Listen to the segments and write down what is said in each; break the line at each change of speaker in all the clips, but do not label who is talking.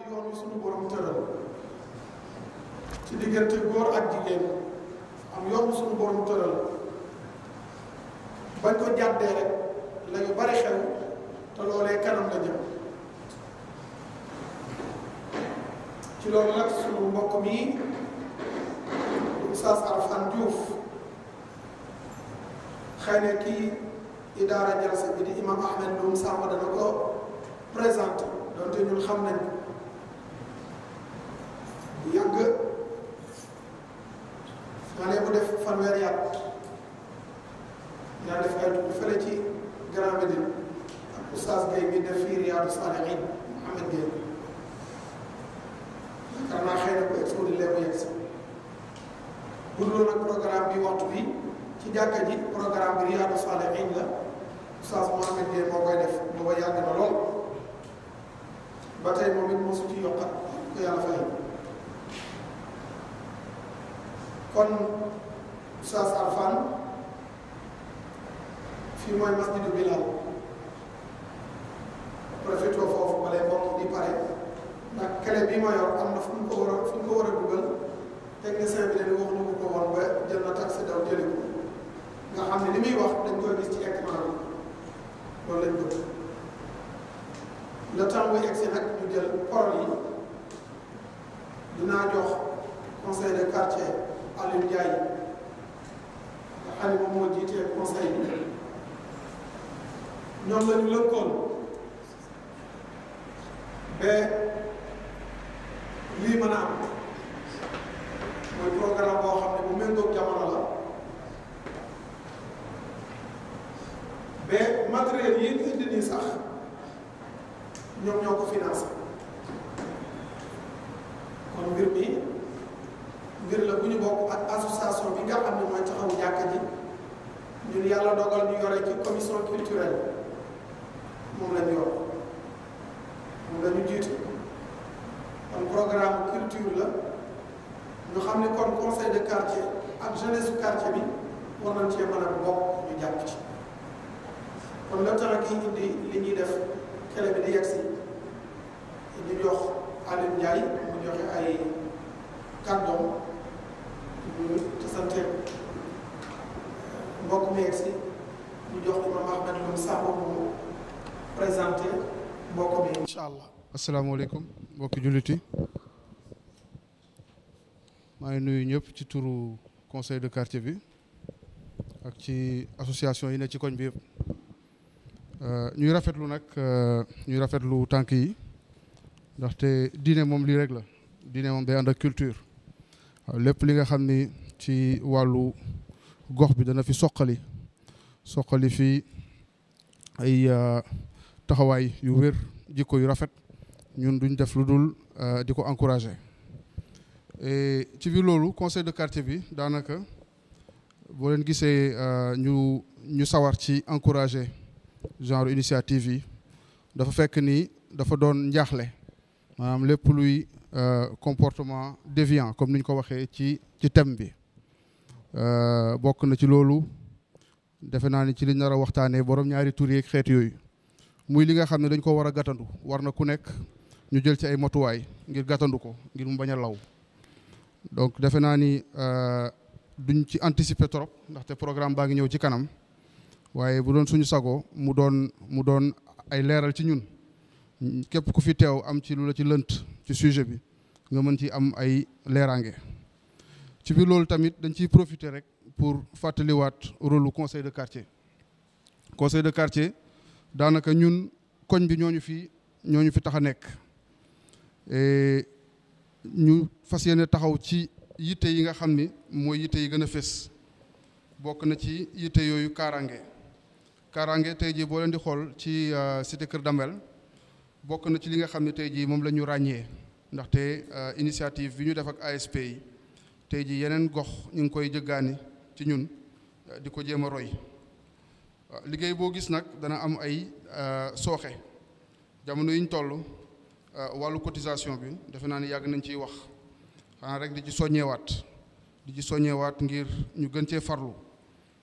yoon wi suñu borom tëral ci diggante góor ak jigéen am yoon wi suñu borom tëral bañ ko jàddee rek la yu bari xew te loolee kanam la jëm ci loolu nag suñu mbokk mi Oustaz Arfane Diouf xëy na kii idaara jalsa bi di imam Ahmed Loum Samba dana ko présenté donte ñun xam nañ bu yàgg xale bu def fanweeri at yaa def ay tudd fële ci Grand Médine ak Oustaz Gueye bi def fii Riyadou Salihin Mohamed Gueye yaakaar naa xëy na ko exposé lee mu yegg si bu dul nag programme bi waxtu bi ci jàkka ji programme bi Riyadou Salihin la Oustaz Mohamed Gueye moo koy def booba yàgg na lool ba tey moom it mosu ci yokkat ko yàlla fayal kon Oustaz Arfane fii mooy masjidu Bilal profité foofu balay bokk di pare ndax clé bi ma yor am na fu ñu ko war a dugal technicien bi dañu wax ñu ko woon ba jël na taxi daw jëli ko nga xam ne li muy wax dañ koy gis ci écran bi loolu lañ bëgg le temps muy egsi nag ñu jël parole yi dinaa jox conseil de quartier Aliou Ndiaye nga xam ne moom moo jiitee conseil bi ñoom la ñu lëkkoon ba lii mën a am mooy programme boo xam ne bu méngoog jamono la ba matériel yi ñu indi nii sax ñoom ñoo ko financé kon mbir mi mbir la bu ñu bokk ak association bi nga xam ne mooy taxawu jàkka ji ñun yàlla dogal ñu yore ci commission culturelle moom lañu yor moom la ñu jiitu kon programme culture la ñu xam ne kon conseil de quartier ak jeunesse su quartier bi war nañ cee mën a bokk ñu jàpp ci kon le temps kii indi li ñuy def kele bi di yegg si ñu jox Aliou Ndiaye mu joxe ay kàddoom ñu tasante mbokk mi yegg si ñu jox imam Ahmed Loum Samba mu présenté mbokk mi incha allah.
asalaamaaleykum mbokki jullit yi maa ngi nuyu ñëpp ci turu conseil de quartier bi ak ci association yi ne ci koñ bi yëpp ñuy rafetlu nag ñuy rafetlu tànk yi ndaxte diine moom lii rek la diine moom day ànd ak culture waaw lépp li nga xam ni ci wàllu gox bi dana fi soqali fi ay taxawaay yu wér jikko yu rafet ñun duñ def lu dul di ko encourager ci biir loolu conseil de quartier bi daanaka boo leen gisee ñu sawar ci encourager genre initiative yi dafa fekk ni dafa doon njaaxle maanaam lépp luy comportement déviant comme ni ñu ko waxee ci thème bi bokk na ci loolu defe naa ni ci liñ nar a waxtaanee borom ñaari tur yeeg xeet yooyu muy li nga xam ne dañ ko war a gàttandu war na ku nekk ñu jël ci ay matuwaay ngir gàttandu ko ngir mu bañ a law donc defe naa ni duñ ci anticiper trop ndaxte programme baa ngi ñëw ci kanam waaye bu doon suñu sago mu doon ay leeral ci ñun képp ku fi teew am ci lu la ci lënt ci sujet bi nga mën ci am ay leeraange ci biir loolu tamit dañ ciy profiter rek pour fàttaliwaat rôle lu conseil de quartier. conseil de quartier daanaka ñun koñ bi ñooñu fi tax a nekk ñu fas yéene taxaw ci yitte yi nga xam ni mooy yitte yi gën a fés bokk na ci yitte yooyu kaaraange tey jii boo leen di xool ci cité Kër Damel bokk na ci li nga xam ne tey jii moom la ñu ràññee ndaxte initiative bi ñu def ak ASP yi tey jii yeneen gox ñu ngi koy jëggaani ci ñun di ko jéem a roy liggéey boo gis nag dana am ay sooxe jamono yi ñu toll wàllu cotisation bi defe naa ni yàgg nañ ciy wax xanaa rek di ci soññeewaat ngir ñu gën cee farlu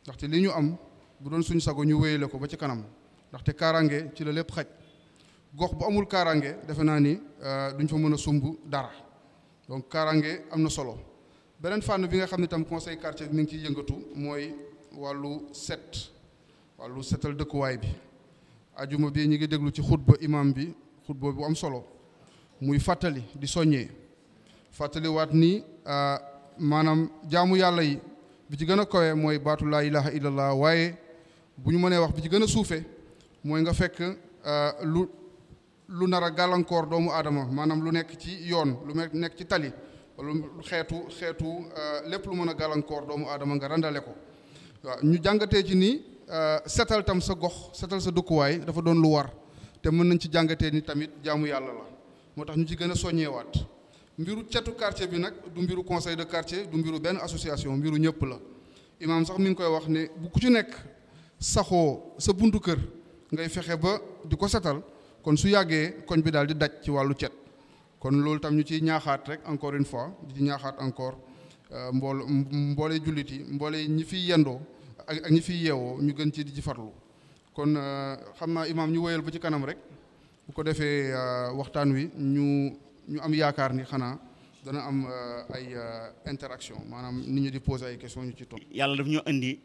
ndaxte li ñu am bu doon suñu sago ñu wéyale ko ba ci kanam ndaxte kaaraange ci la lépp xaj gox bu amul kaaraange defe naa ni duñ fa mën a sumb dara donc kaaraange am na solo. beneen fànn bi nga xam ne tam conseil quartier bi mi ngi ciy yëngatu mooy wàllu setal dëkkuwaay bi. ajuma bi ñu ngi déglu ci xutba imam bi xutba bu am solo muy fàttali di soññee fàttaliwaat ni maanaam jaamu yàlla yi bi ci gën a kawe mooy baatu laa ilaha illallah waaye bu ñu mënee wax bi ci gën a suufe mooy nga fekk lu nar a gàllankoor doomu aadama maanaam lu nekk ci yoon lu nekk ci tali wala xeetu lépp lu mën a gàllankoor doomu aadama nga randale ko waaw ñu jàngatee ci nii setal tam sa gox setal sa dëkkuwaay dafa doon lu war te mën nañ ci jàngatee ni tamit jaamu yàlla la moo tax ñu ci gën a soññeewaat mbiru cetu quartier bi nag du mbiru conseil de quartier du mbiru benn association mbiru ñëpp la imaam sax mi ngi koy wax ne bu ku ci nekk saxoo sa buntu kër ngay fexe ba di ko setal kon su yàggee koñ bi daal di daj ci wàllu cet kon loolu tam ñu ciy ñaaxaat rek encore une fois di ci ñaaxaat encore mboole jullit yi mboole ñi fiy yendoo ak ñi fiy yeewoo ñu gën ci di ci farlu kon xam naa imaam ñu woyal ba ci kanam rek bu ko defee waxtaan wi ñu am yaakaar ni xanaa dana am ay interaction maanaam nit ñi di poser ay questions ñu ci topp.
yàlla daf ñu indi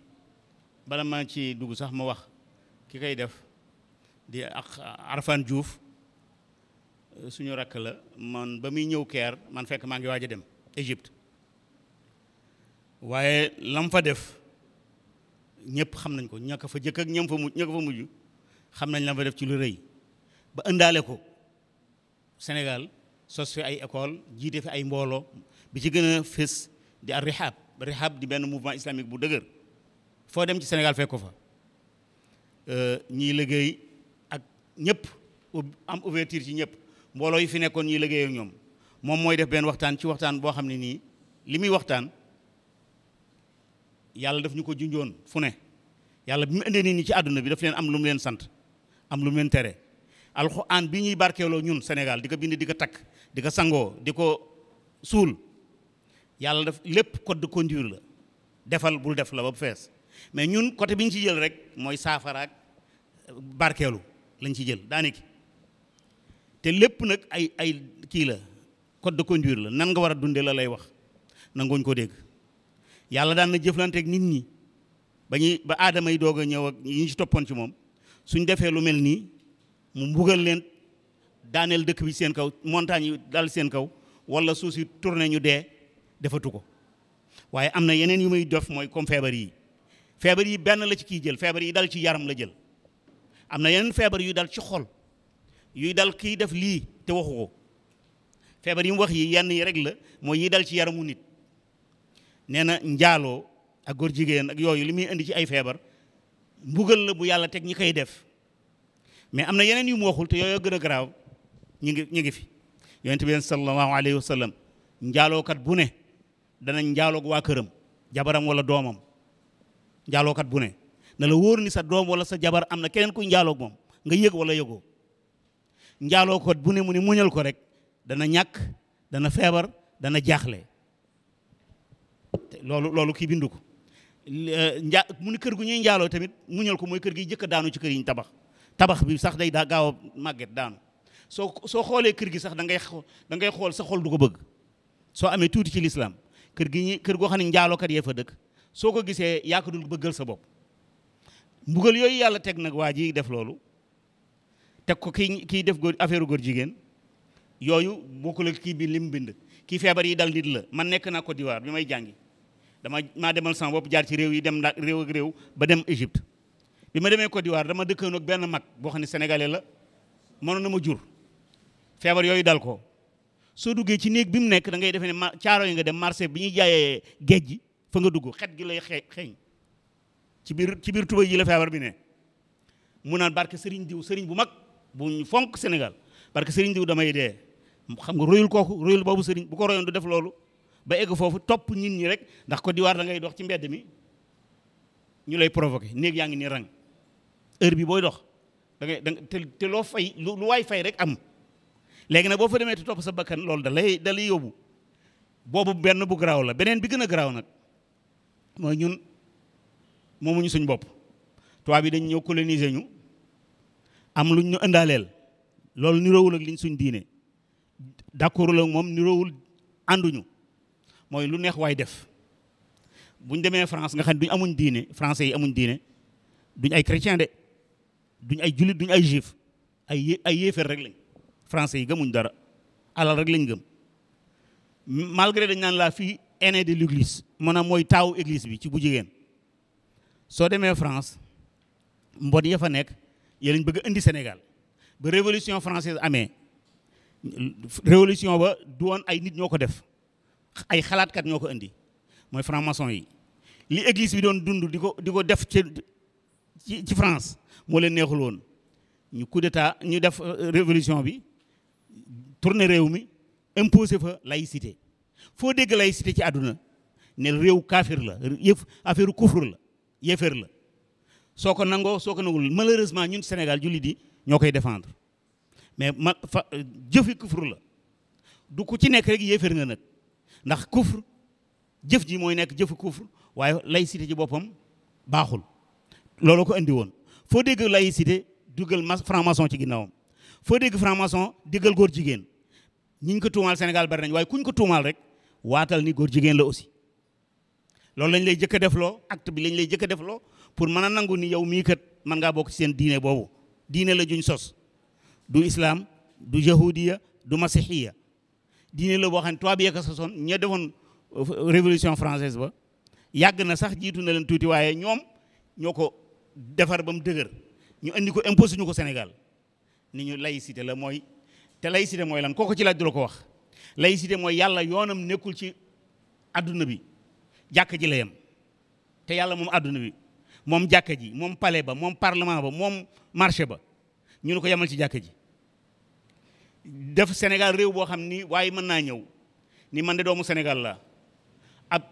bala ma ci dugg sax ma wax ki koy def di ak Arfan Diouf suñu rakk la man ba muy ñëw Caire man fekk maa ngi waaj a dem Égypte waaye lam fa def ñëpp xam nañ ko ña ko fa jëkk ak ña ko fa mujj xam nañ lam fa def ci lu rëy ba ëndaale ko Sénégal sos fi ay école jiite fi ay mbooloo bi ci gën a fës di ar rihab di benn mouvement islamique bu dëgër foo dem ci Sénégal fekk ko fa ñiy liggéey ak ñëpp am ouverture ci ñëpp mbooloo yi fi nekkoon ñiy liggéey ak ñoom moom mooy def benn waxtaan ci waxtaan boo xam ne nii li muy waxtaan yàlla daf ñu ko junjoon fu ne yàlla bi mu indee nit ñi ci àdduna bi daf leen am lu mu leen sant am lu mu leen tere alxuraan bi ñuy barkeeloo ñun Sénégal di ko bind di ko takk di ko sangoo di ko suul yàlla daf lépp code de conduite la defal bul def la ba fees mais ñun côté bi ñu ci jël rek mooy saafara ak barkeelu lañ ci jël daaniki te lépp nag ay kii la code de conduite la nan nga war a dundee la lay wax nangooñ ko dégg yàlla daan na jëflanteeg nit ñi ba aadama yi doog a ñëw ak ñi ci toppoon ci moom suñ defee lu mel nii mu mbugal leen daaneel dëkk bi seen kaw montagne yi dal seen kaw wala suuf si tourné ñu dee defatu ko waaye am na yeneen yu muy def mooy comme feebar yi benn la ci kii jël feebar yi dal ci yaram la jël am na yeneen feebar yu dal ci xol yuy dal kii def lii te waxu ko feebar yi mu wax yi yenn yi rek la mooy yi dal ci yaramu nit nee na njaaloo ak góor jigéen ak yooyu li muy indi ci ay feebar mbugal la bu yàlla teg ñi koy def mais am na yeneen yu mu waxul te yooyu gën a garaaw ñu ngi fi yonent bi sallallahu alayhi wa sallam njaalookat bu ne danañ njaaloog waa këram jabaram wala doomam njaalookat bu ne na la wóor ni sa doom wala sa jabar am na keneen kuy njaaloog moom nga yëg wala yëgoo njaalookat bu ne mu ne muñal ko rek dana ñàkk dana feebar dana jaaxle loolu kii bindu ko mu ni kër gu ñuy njaaloo tamit muñal ko mooy kër gi jëkk daanu ci kër yi ñu tabax bi sax day daa gaaw a màgget daanu soo xoolee kër gi sax da ngay xool sa xol du ko bëgg soo amee tuuti ci lislaam kër goo xam ne njaalookat yee fa dëkk soo ko gisee yaa ko dul bëggal sa bopp mbugal yooyu yàlla teg nag waa ji def loolu teg ko kii def affaire góor jigéen yooyu bokkul ak kii bi li mu bind kii feebar yi dal nit la man nekk naa Côte d'Ivoire bi may jàngi maa demal sama bopp jaar ci réew yi dem réew ak réew ba dem Égypte bi ma demee Côte d'Ivoire dama dëkkoon ak benn mag boo xam ne sénégalais la mënoon na ma jur feebar yooyu dal ko soo duggee ci néeg bi mu nekk da ngay defee ne caaro yi nga dem marché bi ñuy jaayee géej gi fa nga dugg xet gi lay xeeñ ci biir tuba yi la feebar bi ne mu naan barke Serigne diw Serigne bu mag bu ñu fonk Sénégal barke Serigne diw damay dee xam nga royul boobu Serigne bu ko royoon du def loolu ba egg foofu topp nit ñi rek ndax Côte d'Ivoire da ngay dox ci mbedd mi ñu lay provoqué néeg yaa ngi ni rang heure bi booy dox da ngay te loo fay lu waay fay rek am léegi nag boo fa demee te topp sa bakkan loolu da lay yóbbu boobu benn bu garaaw la beneen bi gën a garaaw nag mooy ñun moomuñu suñ bopp tubaab bi dañ ñëw coloniser ñu am luñ ñu ëndaaleel loolu niroowul ak liñ suñ diine d'accord la moom niroowul ànduñu mooy lu neex waay def buñ demee France nga xam ne duñ amuñ diine français yi amuñ diine duñ ay chrétien de duñ ay jullit duñ ay juif ay yéefar rek lañ français yi gëmuñ dara alal rek lañ gëm malgré dañ naan la fille aînée de l'église maanaam mooy taawu église bi ci bu jigéen soo demee France mbon ya fa nekk yéen lañ bëgg a indi Sénégal ba révolution française amee révolution ba du woon ay nit ñoo ko def ay xalaatkat ñoo ko indi mooy franc-maçon yi li église bi doon dund di ko def ci France moo leen neexul woon ñu coup d'état ñu def révolution bi tourner réew mi imposé fa laïcité foo dégg laïcité ci àdduna ne réew kaafir la yëf affaire kufur la yéeféer la soo ko nangoo soo ko nangul malheureusement ñun Sénégal jullit yi ñoo koy défendre mais jëfi kufur la du ku ci nekk rek yéeféer nga nag ndax kufur jëf ji mooy nekk jëfu kufur waaye laïcité ci boppam baaxul loolu ko indi woon foo dégg laïcité dugal franc-maçon ci ginnaawam foo dégg franc-maçon déggal góor jigéen ñi ñu ko tuumaal Sénégal bari nañ waaye kuñ ko tuumaal rek waatal ni góor jigéen la aussi loolu lañ lay jëkk a defloo acte bi lañ lay jëkk a defloo pour mën a nangu ni yow mii kat mën ngaa bokk ci seen diine boobu diine la juñ sos du islam du yahudiya du masihiya diine la boo xam ne tubaab yee ko sosoon ña defoon révolution française ba yàgg na sax jiitu na leen tuuti waaye ñoom ñoo ko defar ba mu dëgër ñu indi ko imposé ñu ko Sénégal ni ñu laïcité la mooy te laïcité mooy lan kooku ci laaj du la ko wax laïcité mooy yàlla yoonam nekkul ci adduna bi jàkka ji la yem te yàlla moom adduna bi moom jàkka ji moom palais ba moom parlement ba moom marché ba ñu ne ko yemal ci jàkka ji def Sénégal réew boo xam ni waaye mën naa ñëw ni man de doomu Sénégal la ab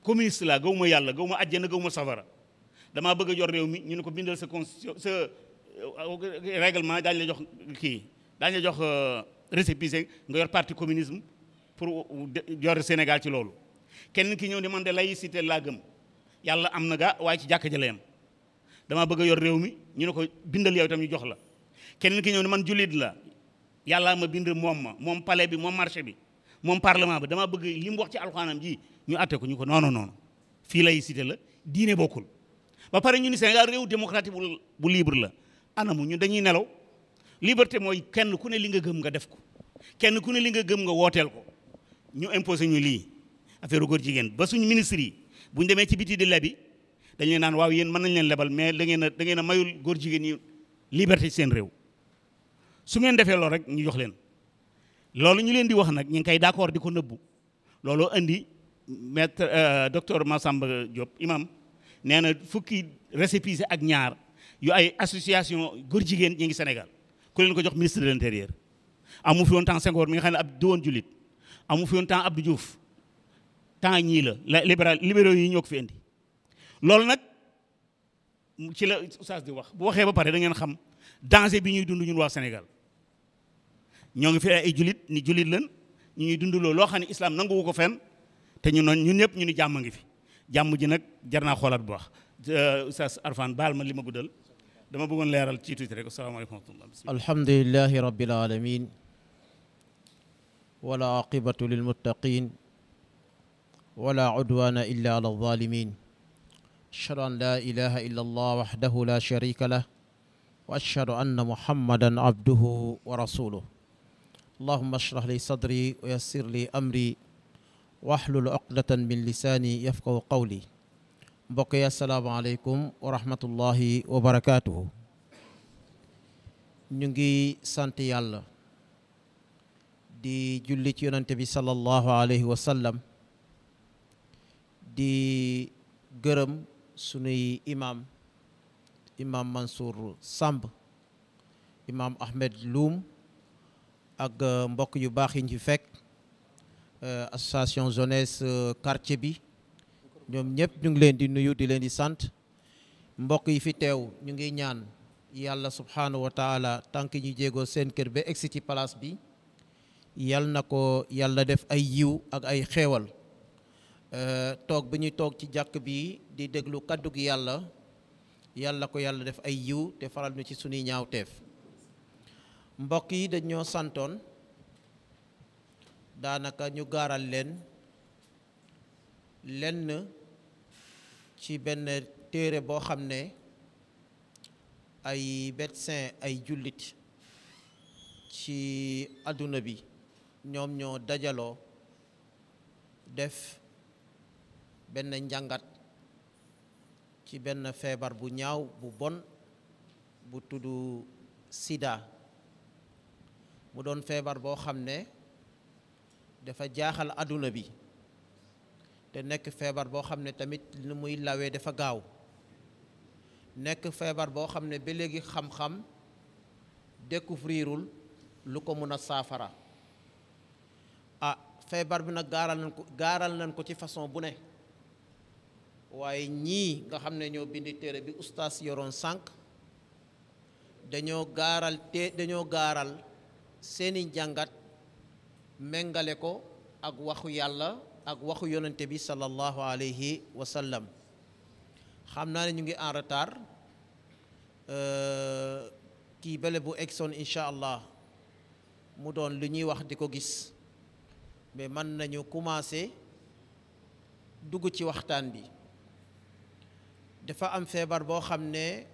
communiste la gaw ma yàlla gaw ma àjjana gaw ma safara damaa bëgg a jor réew mi ñu ne ko bindal sa constitution sa règlement daañu la jox kii daañu la jox récépissé nga yor parti communisme pour yor Sénégal ci loolu kenn ki ñëw ne man de laïcité laa gëm yàlla am na ga waaye ci jàkka ja la yem damaa bëgg a yor réew mi ñu ne ko bindal yow itam ñu jox la kenn ki ñëw ne man jullit la yàlla ma bind moom palais bi moom marché bi moom parlement bi dama bëgg li mu wax ci alxuraanam ji ñu atte ko ñu ko non non non fii laïcité la diine bokkul ba pare ñu ni Sénégal réew démocratique bu libre la anamu ñu dañuy nelaw liberté mooy kenn ku ne li nga gëm nga def ko kenn ku ne li nga gëm nga wooteel ko ñu imposé ñu lii affaire góor jigéen ba suñu ministre yi bu ñu demee ci biti di lebi dañu leen naan waaw yéen mën nañ leen lebal mais da ngeen a mayul góor jigéen ñi liberté ci seen réew su ngeen defee loolu rek ñu jox leen loolu ñu leen di wax nag ñu ngi koy d'accord di ko nëbbu looloo indi maître docteur Massamba Diop imam nee na fukki récépissé ak ñaar yu ay association góor jigéen ñi ngi Sénégal ku leen ko jox ministre de l'intérieur amu fi woon temps Senghor mi nga xam ne ab doon julit amu fi woon temps Abdou Diouf temps ñii la libéraux yi ñoo ko fi indi loolu nag ci la oustaz di wax bu waxee ba pare da ngeen xam danger bi ñuy dund ñun waa Sénégal ñoo ngi fi ay julit ni julit lan ñu ñuy dund loo xam ne islam nanguwu ko fenn te ñun ñëpp ñu ni jàmm ngi fi jàmm ji nag jar naa xoolaat bu baax oustaz Arfan baal ma li ma guddal dama bëggoon leeral ci tuuti rek asalaamaaleykum wa rahmatullah
alhamdulillahi rabbil alamin wala aqibatu lil muttaqin wala udwana illa ala zalimin ashhadu an la ilaha illa allah wahdahu la sharika lah wa ashhadu anna muhammadan abduhu wa rasuluh allahumma ashrah li sadri wa yassir li amri wahlul uqdatan min lisani yafqahu qawli mbokk yi asalaamaaleykum wa rahmatullahi wa barakaatuhu ñu ngi sant yàlla di julli ci yonante bi sallallahu alayhi wa sallam di gërëm sunuy imam Mansour Samb imam Ahmed Loum ak mbokk yu baax yi ñu fi fekk association jeunesse quartier bi ñoom ñëpp ñu ngi leen di nuyu di leen di sant mbokk yi fi teew ñu ngi ñaan yàlla subhanahu wa taala tànk ñu jéegoo seen kër ba egsi ci place bi yal na ko yàlla def ay yiw ak ay xeewal toog bi ñuy toog ci jàkk bi di déglu kaddu gi yàlla ko yàlla def ay yiw te faral ñu ci sunuy ñaawteef mbokk yi dañoo santoon daanaka ñu gaaral leen lenn ci benn téere boo xam ne ay médecin ay jullit ci àdduna bi ñoom ñoo dajaloo def benn njàngat ci benn feebar bu ñaaw bu bon bu tudd sida mu doon feebar boo xam ne dafa jaaxal àdduna bi te nekk feebar boo xam ne tamit lu muy lawee dafa gaaw nekk feebar boo xam ne ba léegi xam-xam découvrirul lu ko mën a saafara feebar bi nag gaaral nañ ko ci façon bu ne waaye ñii nga xam ne ñoo bindi téere bi ustaas yoroon sànq dañoo gaaral seeni njàngat méngale ko ak waxu yàlla ak waxu yonente bi sallallahu alayhi wa sallam xam naa ne ñu ngi en retard kii bele bu egsoon incha allah mu doon lu ñuy wax di ko gis mais mën nañu commencer dugg ci waxtaan bi dafa am feebar boo xam ne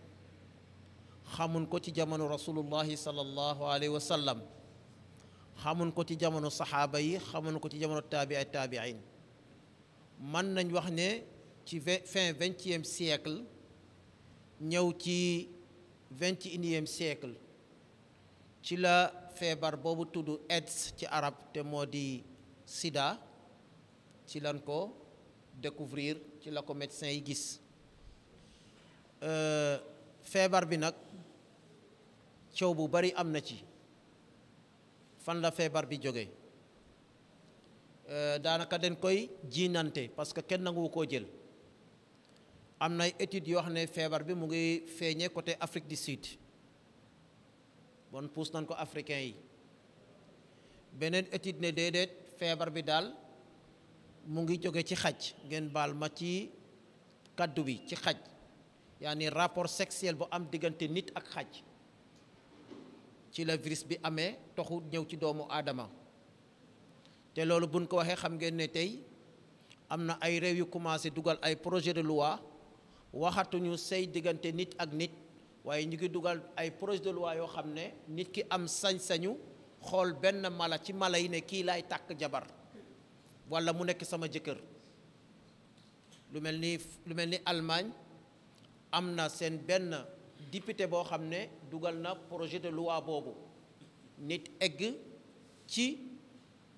xamun ko ci jamono rasulullahi sallallahu alayhi wa sallam xamun ko ci jamono saxaaba yi xamun ko ci jamono taabiin mën nañ wax ne ci fin 20e siècle ñëw ci 21e siècle ci la feebar boobu tudd AIDS ci arab te moo di sida ci lan ko découvrir ci la ko médecin yi gis feebar bi nag coow bu bari am na ci fan la feebar bi jóge daanaka dañ koy jiinante parce que kenn nanguwu koo jël am na ay études yoo xam ne feebar bi mu ngi feeñee côté Afrique du Sud bon puus nañ ko africain yi beneen étude ne déedéet feebar bi daal mu ngi jóge ci xaj ngeen baal ma ci kaddu bi ci xaj yaani rapport sexuel bu am diggante nit ak xaj ci la virus bi amee toxu ñëw ci doomu aadama te loolu buñ ko waxee xam ngeen ne tey am na ay réew yu commencé dugal ay projet de loi waxatuñu sëy diggante nit ak nit waaye ñu ngi dugal ay projet de loi yoo xam ne nit ki am sañ-sañu xool benn mala ci mala yi ne kii laay tàkk jabar walla mu nekk sama jëkkër lu mel ni Allemagne am na seen benn député boo xam ne dugal na projet de loi boobu nit egg ci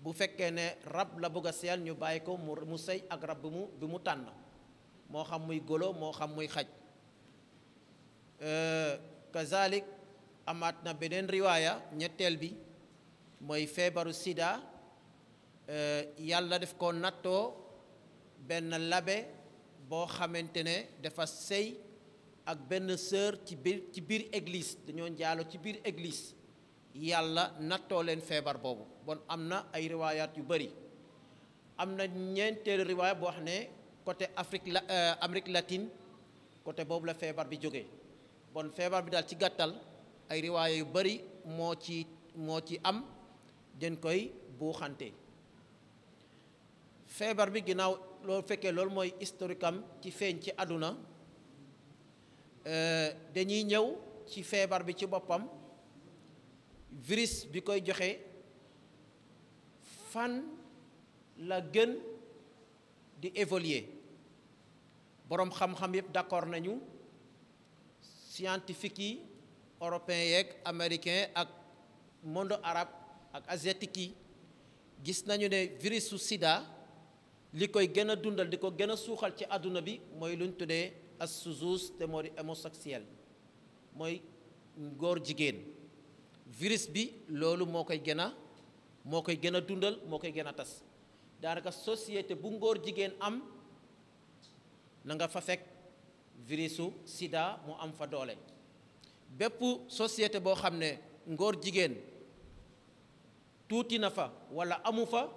bu fekkee ne rab la bëgg a seyal ñu bàyyi ko mu sëy ak rab bi mu tànn moo xam muy golo moo xam muy xaj kazalik amaat na beneen riwaaya ñetteel bi mooy feebaru sida yàlla def ko nattoo benn labe boo xamante ne dafa sëy ak benn sœur ci biir église dañoo njaalo ci biir église yàlla nattoo leen feebar boobu bon am na ay riwaayaat yu bari am na ñeenteelu riwaaya boo xam ne côté Amérique latine côté boobu la feebar bi jógee bon feebar bi daal ci gàttal ay riwaaya yu bari moo ci am den koy buuxante feebar bi ginnaaw loolu fekkee loolu mooy historique am ci feeñ ci àdduna dañuy ñëw ci feebar bi ci boppam virus bi koy joxe fan la gën di évoluer boroom xam-xam yëpp d'accord nañu scientifique yi européens yeeg américain ak monde arabe ak asiatique yi gis nañu ne virusu sida li koy gën a dundal di ko gën a suuxal ci àdduna bi mooy lu ñu tuddee as-suzuz te moo di homosexuel mooy góor jigéen virus bi loolu moo koy gën a dundal moo koy gën a tas daanaka société bu ngóor jigéen am na nga fa fekk virusu sida mu am fa doole bépp société boo xam ne ngóor jigéen tuuti na fa walla amu fa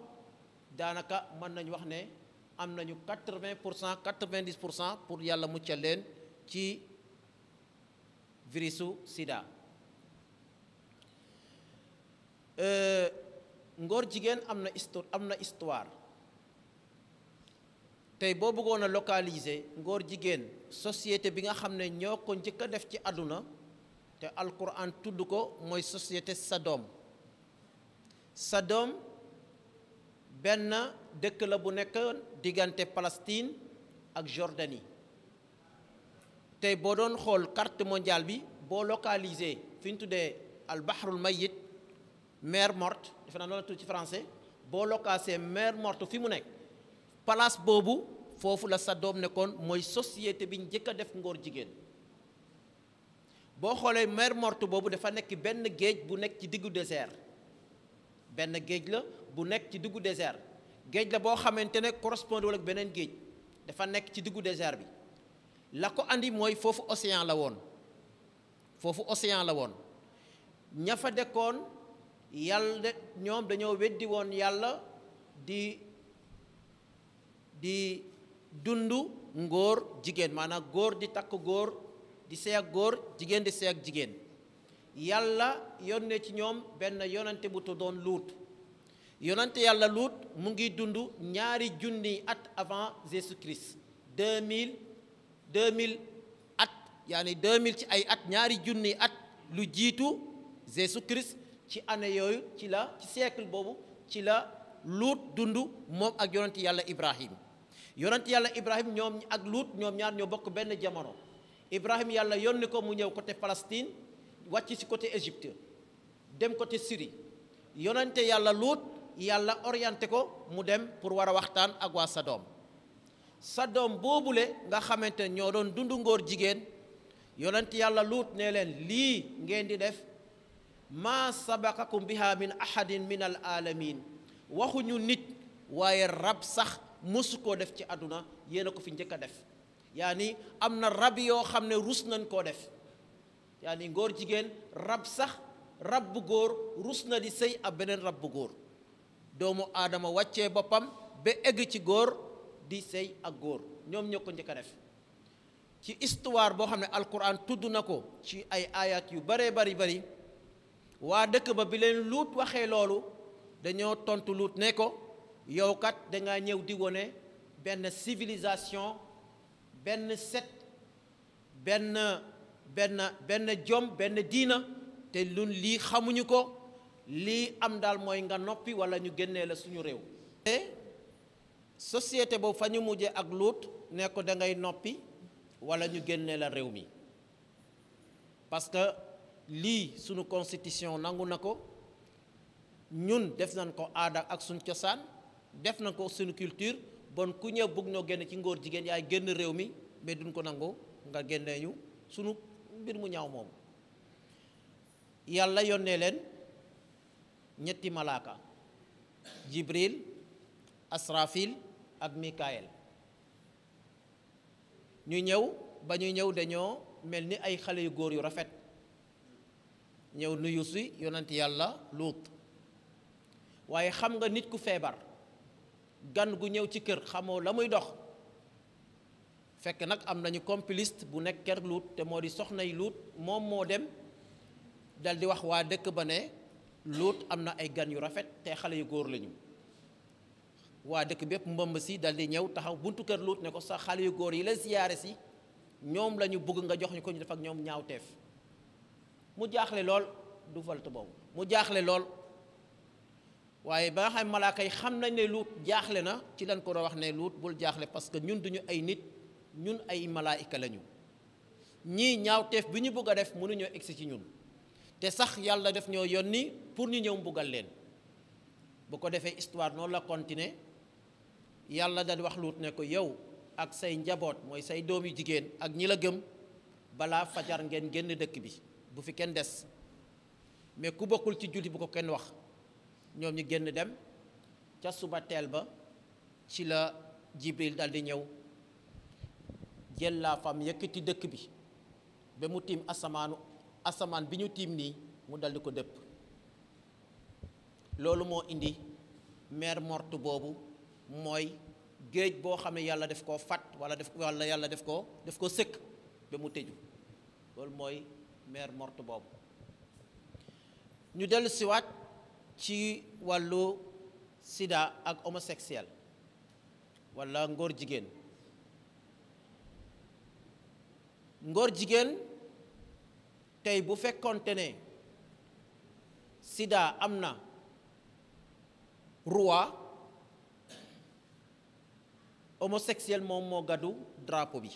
daanaka mën nañu wax ne am nañu 80% 90% pour yàlla muccal leen ci virusu sida ngóor jigéen am na histoire tey boo bëggoon a localiser ngóor jigéen société bi nga xam ne ñoo ko njëkk a def ci àdduna te alquran tudd ko mooy société Sodome benn dëkk la bu nekk diggante Palestine ak Jordanie tey boo doon xool carte mondiale bi boo localiser fi ñu tuddee al bahrul mayit mer morte defe naa noonu la tudd ci français boo localisé mer morte fi mu nekk place boobu foofu la Sodome nekkoon mooy société bi njëkk a def ngóor jigéen boo xoolee mer morte boobu dafa nekk benn géej bu nekk ci diggu désert benn géej la bu nekk ci diggu désert géej la boo xamante ne correspondé wala ak beneen géej dafa nekk ci diggu désert bi la ko andi mooy foofu océan la woon ña fa dekkoon yàlla ñoom dañoo weddi woon yàlla di dund ngóor jigéen maanaam góor di takk góor di sey ak góor jigéen di sey ak jigéen yàlla yónnee ci ñoom benn yonante bu tuddoon Luut yonante yàlla Luut mu ngi dund 2000 at avant Jésus-Christ 2000 at yaani 2000 ci ay at 2000 at lu jiitu Jésus-Christ ci année yooyu ci siècle boobu ci la Luut dund moom ak yonante yàlla Ibrahim yonante yàlla Ibrahim ñoom ak Luut ñoom ñaar ñoo bokk benn jamono Ibrahim yàlla yónni ko mu ñëw côté Palestine wàcc ci côté Égypte dem côté Syrie yonante yàlla Luut yàlla orienté ko mu dem pour war a waxtaan ak waa Sodome boobule nga xamante ñoo doon dundu ngóor jigéen yonante yàlla Luut ne leen lii ngeen di def maa sabaqakum biha min ahadin min al alamin waxuñu nit waaye rab sax mësu koo def ci àdduna yéen a ko fi njëkk a def yaani am na rab yoo xam ne rus nañ koo def yaani ngóor jigéen rab sax rab bu góor rus na di sëy ab beneen rab bu góor doomu aadama wàccee boppam ba egg ci góor di sëy ak góor ñoom ñoo ko njëkk a def ci histoire boo xam ne alquran tudd na ko ci ay ayat yu baree bari waa dëkk ba bi leen Luut waxee loolu dañoo tontu Luut ne ko yow kat dangaa ñëw di wone benn civilisation benn set benn jom benn diina te lun lii xamuñu ko lii am daal mooy nga noppi wala ñu génnee la suñu réew te société boobu fa ñu mujjee ak Luut ne ko da ngay noppi wala ñu génnee la réew mi parce que lii suñu constitution nangu na ko ñun def nañ ko aada ak suñu cosaan def nañ ko suñu culture bon ku ñëw bëgg ñoo génn ci ngóor jigéen yaay génn réew mi mais duñ ko nangu nga génnee ñu sunu mbir mu ñaaw moom yàlla yónnee leen ñetti malaaka Jibril Asrafil ak Mikael ñu ñëw ba ñu ñëw dañoo mel ni ay xale yu góor yu rafet ñëw nuyu si yonent yàlla Luut waaye xam nga nit ku feebar gan gu ñëw ci kër xamoo la muy dox fekk nag am nañu complice bu nekk kër Luut te moo di soxnay Luut moom moo dem dal di wax waa dëkk ba ne Luut am na ay gan yu rafet te xale yu góor lañu waa dëkk bépp mbëmb si dal di ñëw taxaw buntu kër Luut ne ko sax xale yu góor yi la ziyaare si ñoom la ñu bëgg nga jox ñu ko ñu def ak ñoom ñaawteef mu jaaxle lool du falt boobu mu jaaxle lool waaye ba nga xam malaaka yi xam nañ ne Luut jaaxle na ci lañ ko doon wax ne Luut bul jaaxle parce que ñun duñu ay nit ñun ay malaayika lañu ñii ñaawteef bi ñu bëgg a def mënuñoo egsi ci ñun te sax yàlla def ñoo yónni pour ñu ñëw mbugal leen bu ko defee histoire noonu la continuer yàlla dal wax Luut ne ko yow ak say njaboot mooy say doom yu jigéen ak ñi la gëm balaa fajar ngeen génn dëkk bi bu fi kenn des mais ku bokkul ci julli bu ko kenn wax ñoom ñu génn dem ca suba teel ba ci la Jibril dal di ñëw jël la femme yëkkati dëkk bi ba mu tiim asamaan bi ñu tiim nii mu dal di ko dëpp loolu moo indi mer morte boobu mooy géej boo xam ne yàlla def koo fat wala yàlla def ko sëkk ba mu tëju loolu mooy mer morte boobu ñu dellu siwaat ci wàllu sida ak homosexuel walla ngóor jigéen. ngóor jigéen tey bu fekkonte ne sida am na roi, homosexuel moom moo gàddu drapeau bi.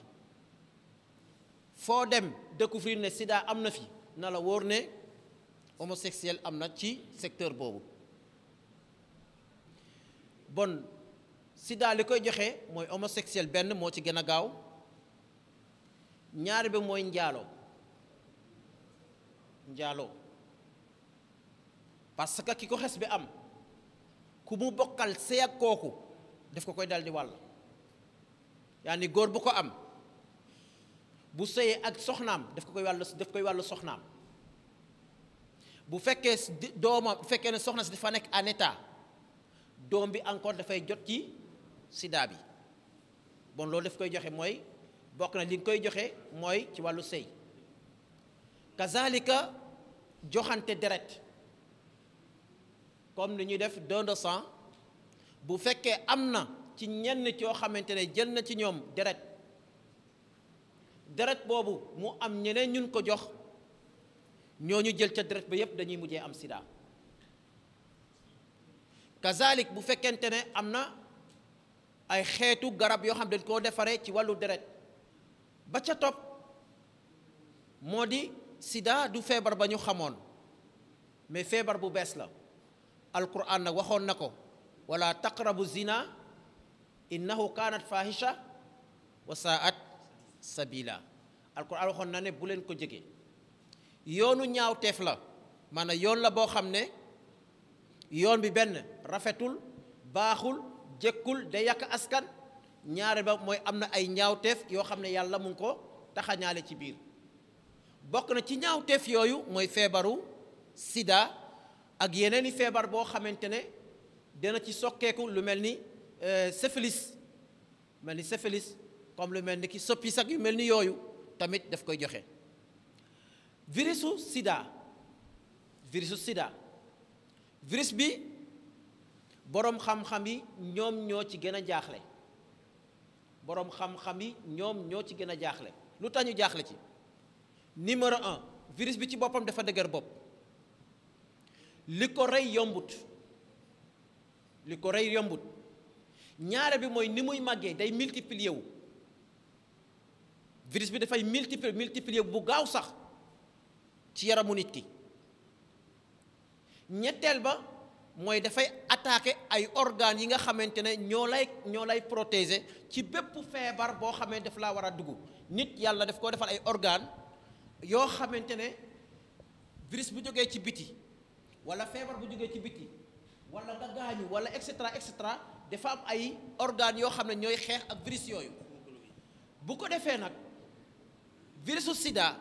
foo dem découvrir ne sida am na fi na la wóor ne homosexuel am na ci secteur boobu. bon sida li koy joxe mooy homosexuel benn moo ci gën a gaaw, ñaari bi mooy njaaloo parce que ki ko xes bi am ku mu bokkal sëy ak kooku daf ko koy dal di wàll. yaani góor bu ko am bu sëyee ak soxnaam daf koy wàllu soxnaam. bu fekkee doomam bu fekkee ne soxna si dafa nekk en état, doom bi encore dafay jot ci sida bi. bon loolu daf koy joxe mooy bokk na li nga koy joxe mooy ci wàllu sëy. kazalika joxante deret comme ni ñuy def don de sang, bu fekkee am na ci ñenn ci yoo xamante ne jël na ci ñoom deret boobu mu am ñeneen ñun ko jox, ñooñu jël ca deret ba yépp dañuy mujjee am sida. kazalik bu fekkente ne am na ay xeetu garab yoo xam dañ koo defaree ci wàllu deret. ba ca topp moo di sida du feebar ba ñu xamoon mais feebar bu bees la. alquran nag waxoon na ko wala taqrabu zina innahu kaanat fahisha wa saat sabila. alquran waxoon na ne bu leen ko jege. yoonu ñaawteef la, maanaam yoon la boo xam ne yoon bi benn rafetul, baaxul, jëkkul, day yàq askan. ñaare ba mooy am na ay ñaawteef yoo xam ne yàlla mu ngi ko taxañaale ci biir. bokk na ci ñaawteef yooyu mooy feebaru sida ak yeneeni feebar boo xamante ne dina ci sokkeeku lu mel ni syphilis comme lu mel ni ki soppis ak yu mel ni yooyu tamit daf koy joxe. virusu sida virus bi boroom xam-xam yi ñoom ñoo ci gën a jaaxle. lu tax ñu jaaxle ci? numéro 1, virus bi ci boppam dafa dëgër bopp. li ko rey yombut. ñaare bi mooy ni muy màggee day multiplier wu. virus bi dafay multiplier bu gaaw sax ci yaramu nit ki. ñetteel ba mooy dafay attaquer ay organes yi nga xamante ne ñoo lay protéger ci bépp feebar boo xamee daf laa war a dugg. nit yàlla daf koo defal ay organes yoo xamante ne virus bu jógee ci biti wala feebar bu jógee ci biti wala nga gaañu wala et cetera dafa am ay organes yoo xam ne ñooy xeex ak virus yooyu. bu ko defee nag virusu sida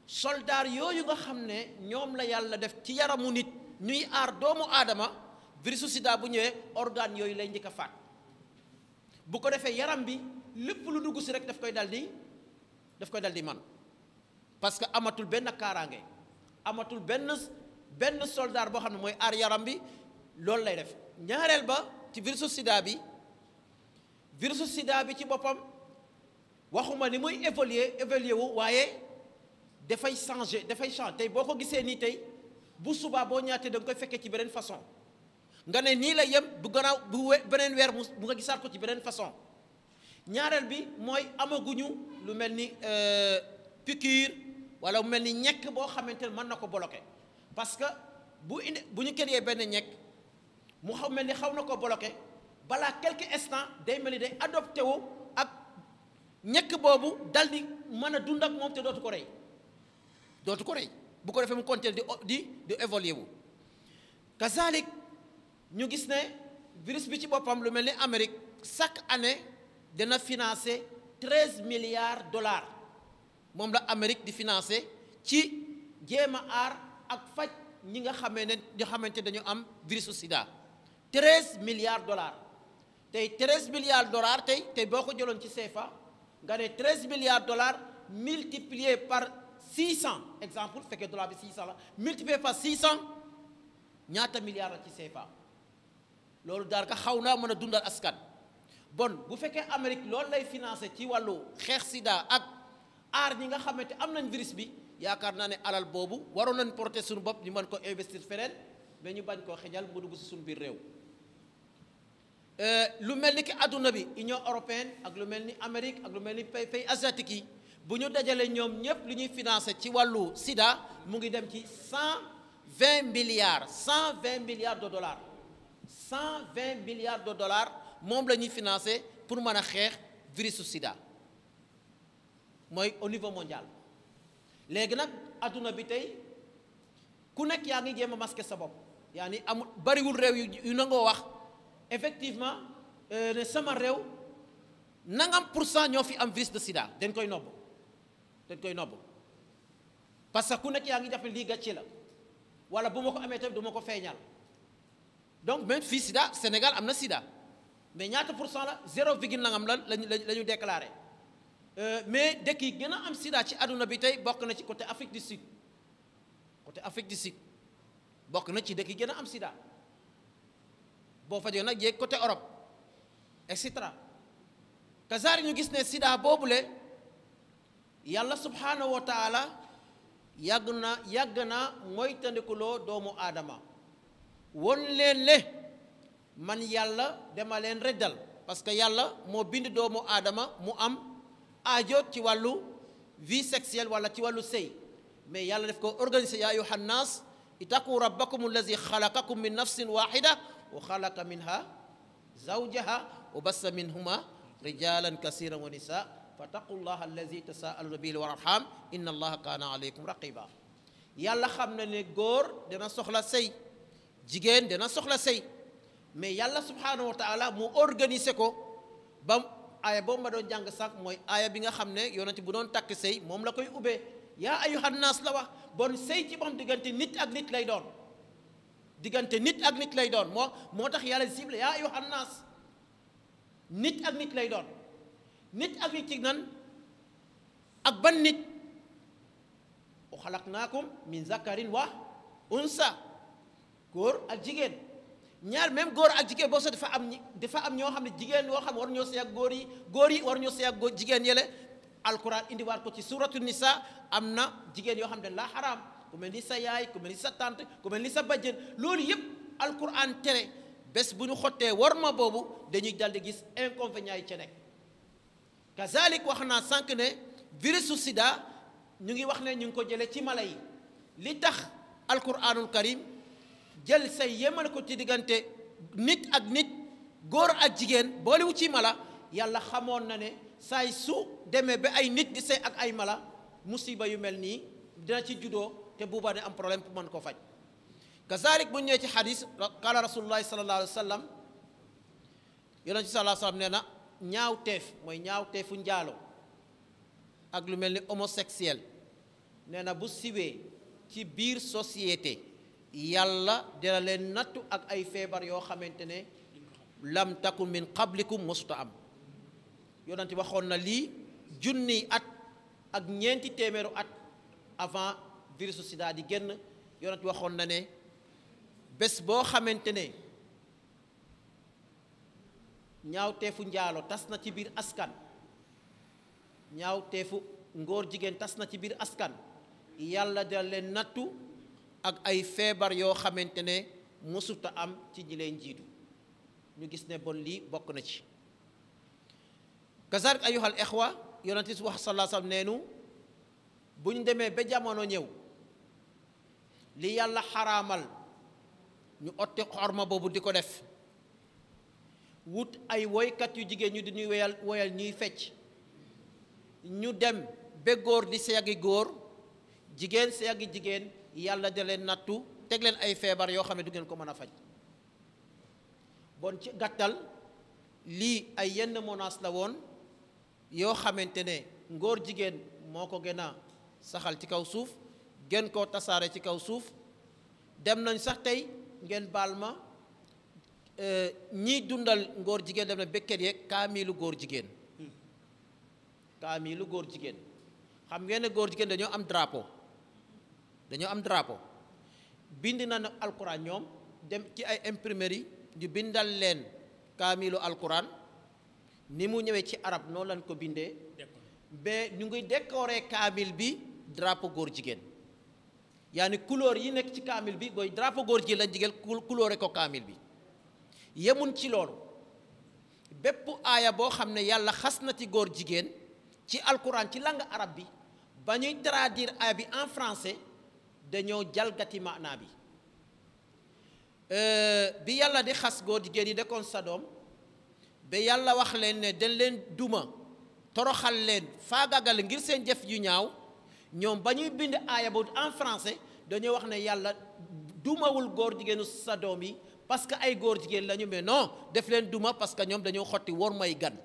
soldaar yooyu nga xam ne ñoom la yàlla def ci yaramu nit ñuy aar doomu aadama, virusu sida bu ñëwee organes yooyu lay njëkk a faat. bu ko defee yaram bi lépp lu dugg si rek daf koy dal di man, parce que amatul benn kaaraange, amatul benn soldaar boo xam ne mooy aar yaram bi. loolu lay def. ñaareel ba ci virusu sida bi ci boppam waxuma ni muy évoluer wu waaye dafay changer tey boo ko gisee nii tey bu subaa boo ñaatee da nga koy fekkee ci beneen façon. nga ne nii la yem bu gannaaw beneen weer bu nga gisaat ko ci beneen façon. ñaareel bi mooy amaguñu lu mel ni piqûre wala mu mel ni ñekk boo xamante ne mën na ko bloquer, parce que bu ñu créé benn ñekk mu mel ni xaw na ko bloquer, balaa quelques instants day mel ni day adopté wu ak ñekk boobu dal di mën a dund ak moom te dootu ko rey bu ko defee mu continuer di évoluer wu. kazalik ñu gis ne virus bi ci boppam lu mel ni Amérique chaque année dina financer 13 milliards dollars moom la Amérique di financer ci jéem a aar ak faj ñi nga xamante dañu am virusu sida. 13 milliards dollars tey 13 milliards dollars tey boo ko jëloon ci CFA nga ne 13 milliards dollars multiplié par 600, exemple fekkee dollar bi 600 la multiplié par 600 ñaata milliards la ci CFA loolu daal ka xaw naa mën a dundal askan. bon bu fekkee Amérique loolu lay financé ci wàllu xeex sida ak aar ñi nga xamante am nañ virus bi yaakaar naa ne alal boobu waroon nañ porter suñu bopp ñu mën ko investir feneen mais ñu bañ koo xejal mu dugg si suñu biir réew. lu mel ni ki adduna bi Union européenne ak lu mel ni Amérique ak lu mel ni pays asiatique yi bu ñu dajalee ñoom ñëpp li ñuy financé ci wàllu sida mu ngi dem ci 120 milliards de dollars 120 milliards de dollars moom la ñuy financé pour mën a xeex virusu sida mooy au niveau mondial. léegi nag adduna bi tey ku nekk yaa ngi jéem a masqué sa bopp yaa ni amul bariwul réew yu nangoo wax effectivement ne sama réew nangam % ñoo fi am virus de sida dañ koy nobb parce que ku nekk yaa ngi jàpp ne lii gàcce la wala bu ma ko amee tamit du ma ko feeñal. donc même fii sida Sénégal am na sida mais ñaata % la 0 virgule nangam la ñu déclaré mais dëkk yi gën a am sida ci àdduna bi tey bokk na ci côté Afrique du Sud bokk na ci dëkk yi gën a am sida boo fa jógee nag jéeg côté Europe et cetera kazaari ñu gis ne sida boobule yàlla subhanahu wa taala yàgg na moytandikuloo doomu aadama won leen le man yàlla dama leen reddal parce que yàlla moo bind doomu aadama mu am aajo ci wàllu vie sexuelle wala ci wàllu sëy mais yàlla def ko organiser yaa ayyuhan naas ittaqu rabbakum allazi xalaqakum min nafsin waxida wa xalaqa minha zawjaha wa bassa minhuma rijalan kasiran wa nisa fattaqullaha allazi tasaaluna bihi wal arham inna allaha kaana alaykum raqiba yàlla xam na ne góor dana soxla sëy jigéen dana soxla sëy mais yàlla subhanahu wa taala mu organiser ko ba aaya boobu ma doon jàng sànq mooy aaya bi nga xam ne yonent bu doon takk sëy moom la koy ubbee yaa ayyuhan naas la wax bon sëy ci boppam diggante nit ak nit lay doon moo tax yàlla cible yaa ayyuhan naas nit ak nit lay doon nit ak nit ci nan ak ban nit wa xalaqnaakum min zakarin wa unsa góor ak jigéen ñaar même góor ak jigéen boo so dafa am ñoo xam ne jigéen yoo xam ne war ñoo sëy ak góor yi war ñoo sëy ak jigéen yële alquran indiwaat ko ci suratu nisa am na jigéen yoo xam ne la xaraam ku mel ni sa yaay ku mel ni sa tante ku mel ni sa bajjen loolu yëpp alquran tere bés bu ñu xottee war ma boobu dañuy daldi gis inconvénients yi ci nekk kazalik wax naa sànq ne virusu sida ñu ngi wax ne ñu ngi ko jëlee ci mala yi li tax alquranul karim jël say yemale ko ci diggante nit ak nit góor ak jigéen boolewu ci mala yàlla xamoon na ne saay su demee ba ay nit di sey ak ay mala musiba yu mel nii dina ci juddoo te buuba ne am problème pour mën ko faj kazalik bu ñëwee ci xadis qaala rasulullahi sallallahu alayhi wa sallam yonent ci sallallahu alayhi wa sallam nee na ñaaw teef mooy ñaaw teefu njaalo ak lu mel ni homosexuel nee na bu siwee ci biir société yàlla dina leen nattu ak ay feebar yoo xamante ne lam takun min qablikum mosuta am yonent waxoon na lii junniy at ak ñeenti téeméeru at avant virusu sida di génn yonent waxoon na ne bés boo xamante ne ñaawteefu njaalo tas na ci biir askan ñaawteefu ngóor jigéen tas na ci biir askan yàlla dina leen nattu ak ay feebar yoo xamante ne mësuta am ci ñi leen jiitu ñu gis ne bon lii bokk na ci kazalik ayuhal ixwa yonent bi wax sallallahu alayhi wasallam neenu bu ñu demee ba jamono ñëw li yàlla xaraamal ñu otti xorma boobu di ko def wut ay woykat yu jigéen ñu di ñuy woyal ñuy fecc ñu dem ba góor di seyagi góor jigéen seyagi jigéen yàlla da leen nattu teg leen ay feebar yoo xam ne du ngeen ko mën a faj bon ci gàttal lii ay yenn menaces la woon yoo xamante ne ngóor jigéen moo ko gën a saxal ci kaw suuf gën koo tasaare ci kaw suuf dem nañ sax tey ngeen baal ma ñiy dundal ngóor jigéen dem na bekket yeeg kaamilu góor jigéen xam ngeen ne góor jigéen dañoo am drapeau bind na nag alquran ñoom dem ci ay imprimerie ñu bindal leen kaamilu alquran ni mu ñëwee ci arab noonu lañ ko bindee ba ñu ngi décorer kaamil bi drapeau góor jigéen yaani couleur yi nekk ci kaamil bi booy drapeau góor jigéen lañ jigéen couleuré ko kaamil bi yemun ci loolu bépp aaya boo xam ne yàlla xas na ci góor jigéen ci alquran ci langue arabe bi ba ñuy traduire aaya bi en français dañoo jalgati maanaa bi bi yàlla di xas góor jigéen yi dekkoon Sadom ba yàlla wax leen ne dañ leen duma toroxal leen faagagal ngir seen jëf yu ñaaw ñoom ba ñuy bind aaya boobu en français dañoo wax ne yàlla dumawul góor jigéenu Sadom yi parce que ay góor jigéen lañu mais non def leen duma parce que ñoom dañoo xotti war may gan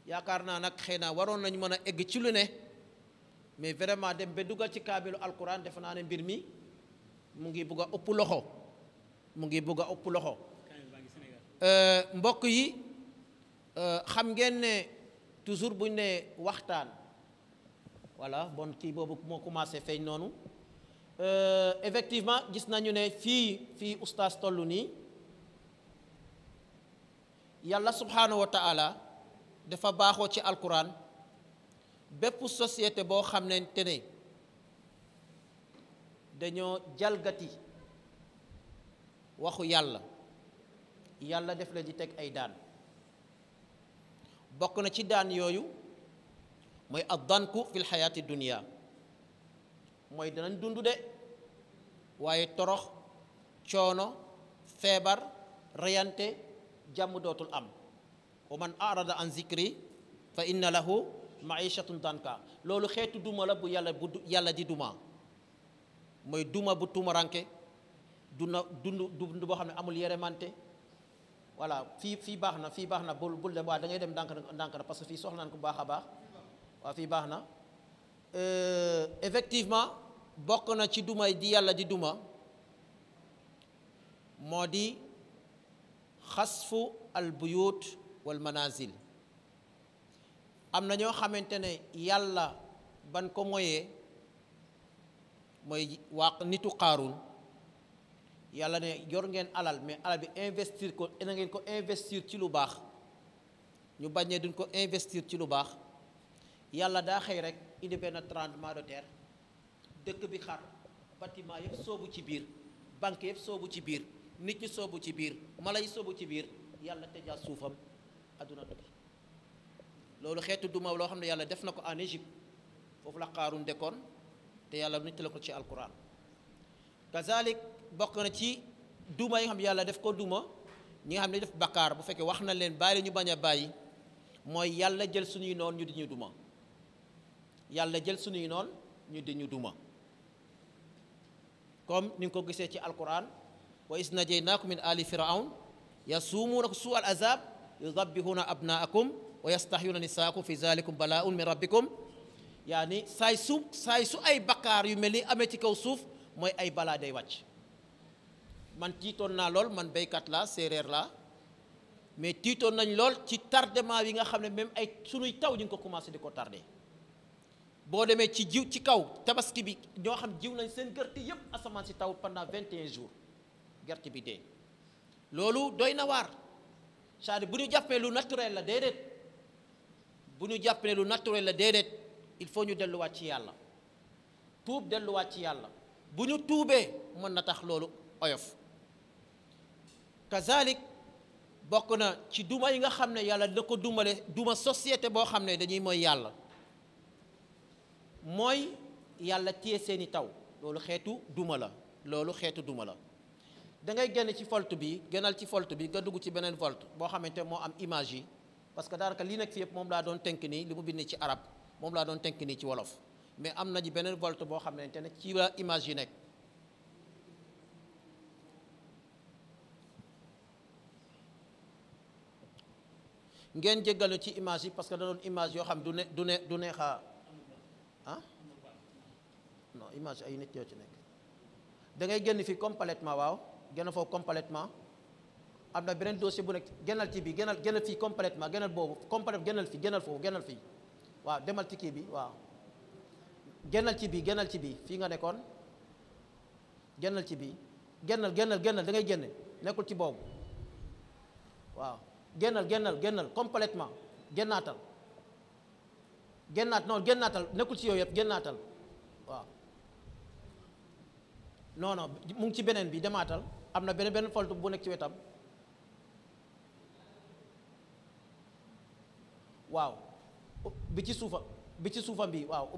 yaakaar naa nag xëy na waroon nañu mën a egg ci lu ne mais vraiment dem ba dugal ci kaamilu alquran defe naa ne mbir mi mu ngi bugg a ëpp loxo mu ngi bugg a ëpp loxo mbokk yi xam ngeen ne toujours buñ ne waxtaan voilà bon kii boobu moo commencé feeñ noonu effectivement gis nañu ne fii oustaz tollu nii yàlla subhanahu wa taala dafa baaxoo ci alquran bépp société boo xam ne dañoo jalgati waxu yàlla def la di teg ay daan bokk na ci daan yooyu mooy addanku fil xayaati dunia mooy danañ dund de waaye torox coono feebar reyante jàmm dootul am wa man arada an zikri fa inna lahu maishatun danka loolu xeetu duma la bu yàlla di duma mooy duma bu tumaranke dund boo xam ne amul yeremante voilà fii baax na bul dem waa da ngay dem ndànk na parce que fii soxla naan ko baax a baax waaw fii baax na effectivement bokk na ci duma di yàlla di duma moo di xasfu al buyut wal manazil am na ñoo xamante ne yàlla ban ko moyee mooy waa nitu Qaaruun yàlla ne yor ngeen alal mais alal bi investir ko na ngeen ko investir ci lu baax ñu bañee duñ ko investir ci lu baax yàlla daa xëy rek indi benn tremblement de terre dëkk bi xar bâtiment yëpp soobu ci biir banque yëpp soobu ci biir nit ñi soobu ci biir mala yi soobu ci biir yàlla tëjaat suufam adduna tukki loolu xeetu duma loo xam ne yàlla def na ko en Égypte foofu la Qaaruun dekkoon te yàlla nit la ko ci alquran kazalik bokk na ci duma yi nga xam ne yàlla def ko duma ñi nga xam ne def bakkaar bu fekkee wax na leen bàyyi ñu bañ a bàyyi mooy yàlla jël suñuy noon ñu di ñu duma yàlla jël suñuy noon ñu di ñu duma comme ni nga ko gisee ci alquran wa is najaynaakum min ali firawn yasuumuunakum suu al azab yudabbihuna abnaakum wa yastahyuna nisaakum fi zalikum balaaun min rabbikum yaani saay su ay bakkaar yu mel ni amee ci kaw suuf mooy ay balaa day wàcc man tiitoon naa lool man béykat la séeréer la mais tiitoon nañ lool ci tardement yi nga xam ne même ay sunuy taw ñu ngi ko commencé di ko tardé boo demee ci jiw ci kaw tabaski bi ñoo xam jiw nañ seen gerte yépp asamaan si taw pendant 21 jours gerte bi dee loolu doy na waar c'est-à-dire bu ñu jàppee lu naturel la déedéet bu ñu jàppee lu naturel la déedéet il faut ñu delluwaat ci yàlla tuub delluwaat ci yàlla bu ñu tuubee mën na tax loolu oyof kazalik bokk na ci duma yi nga xam ne yàlla dina ko duma société boo xam ne dañuy mooy yàlla mooy yàlla téye seeni taw loolu xeetu duma la da ngay génn ci folt bi gënal ci folt bi nga dugg ci beneen folt boo xamante moo am image yi parce que daanaka lii nekk fi yëpp moom laa doon tënk nii li mu bind ci arab moom laa doon tënk nii ci wolof mais am na ji beneen volte boo xamante ne ci la image yi nekk ngeen jéggalu ci image yi parce que da doon image yoo xam du neex a non image ay nit ñoo ci nekk da ngay génn fii complètement waaw génn foofu complètement am na beneen dossier bu nekk génnal ci bi génnal fii complètement génnal boobu complètement génnal fii waaw demal ci kii bi waaw génnal ci bii génnal ci bii fii nga nekkoon génnal ci bii génnal da ngay génne nekkul ci boobu waaw génnal complètement génnaatal nekkul ci yooyu yëpp génnaatal waaw non mu ngi ci beneen bi demaatal am na benn foltu bu nekk ci wetam waaw bi ci suufam bi waaw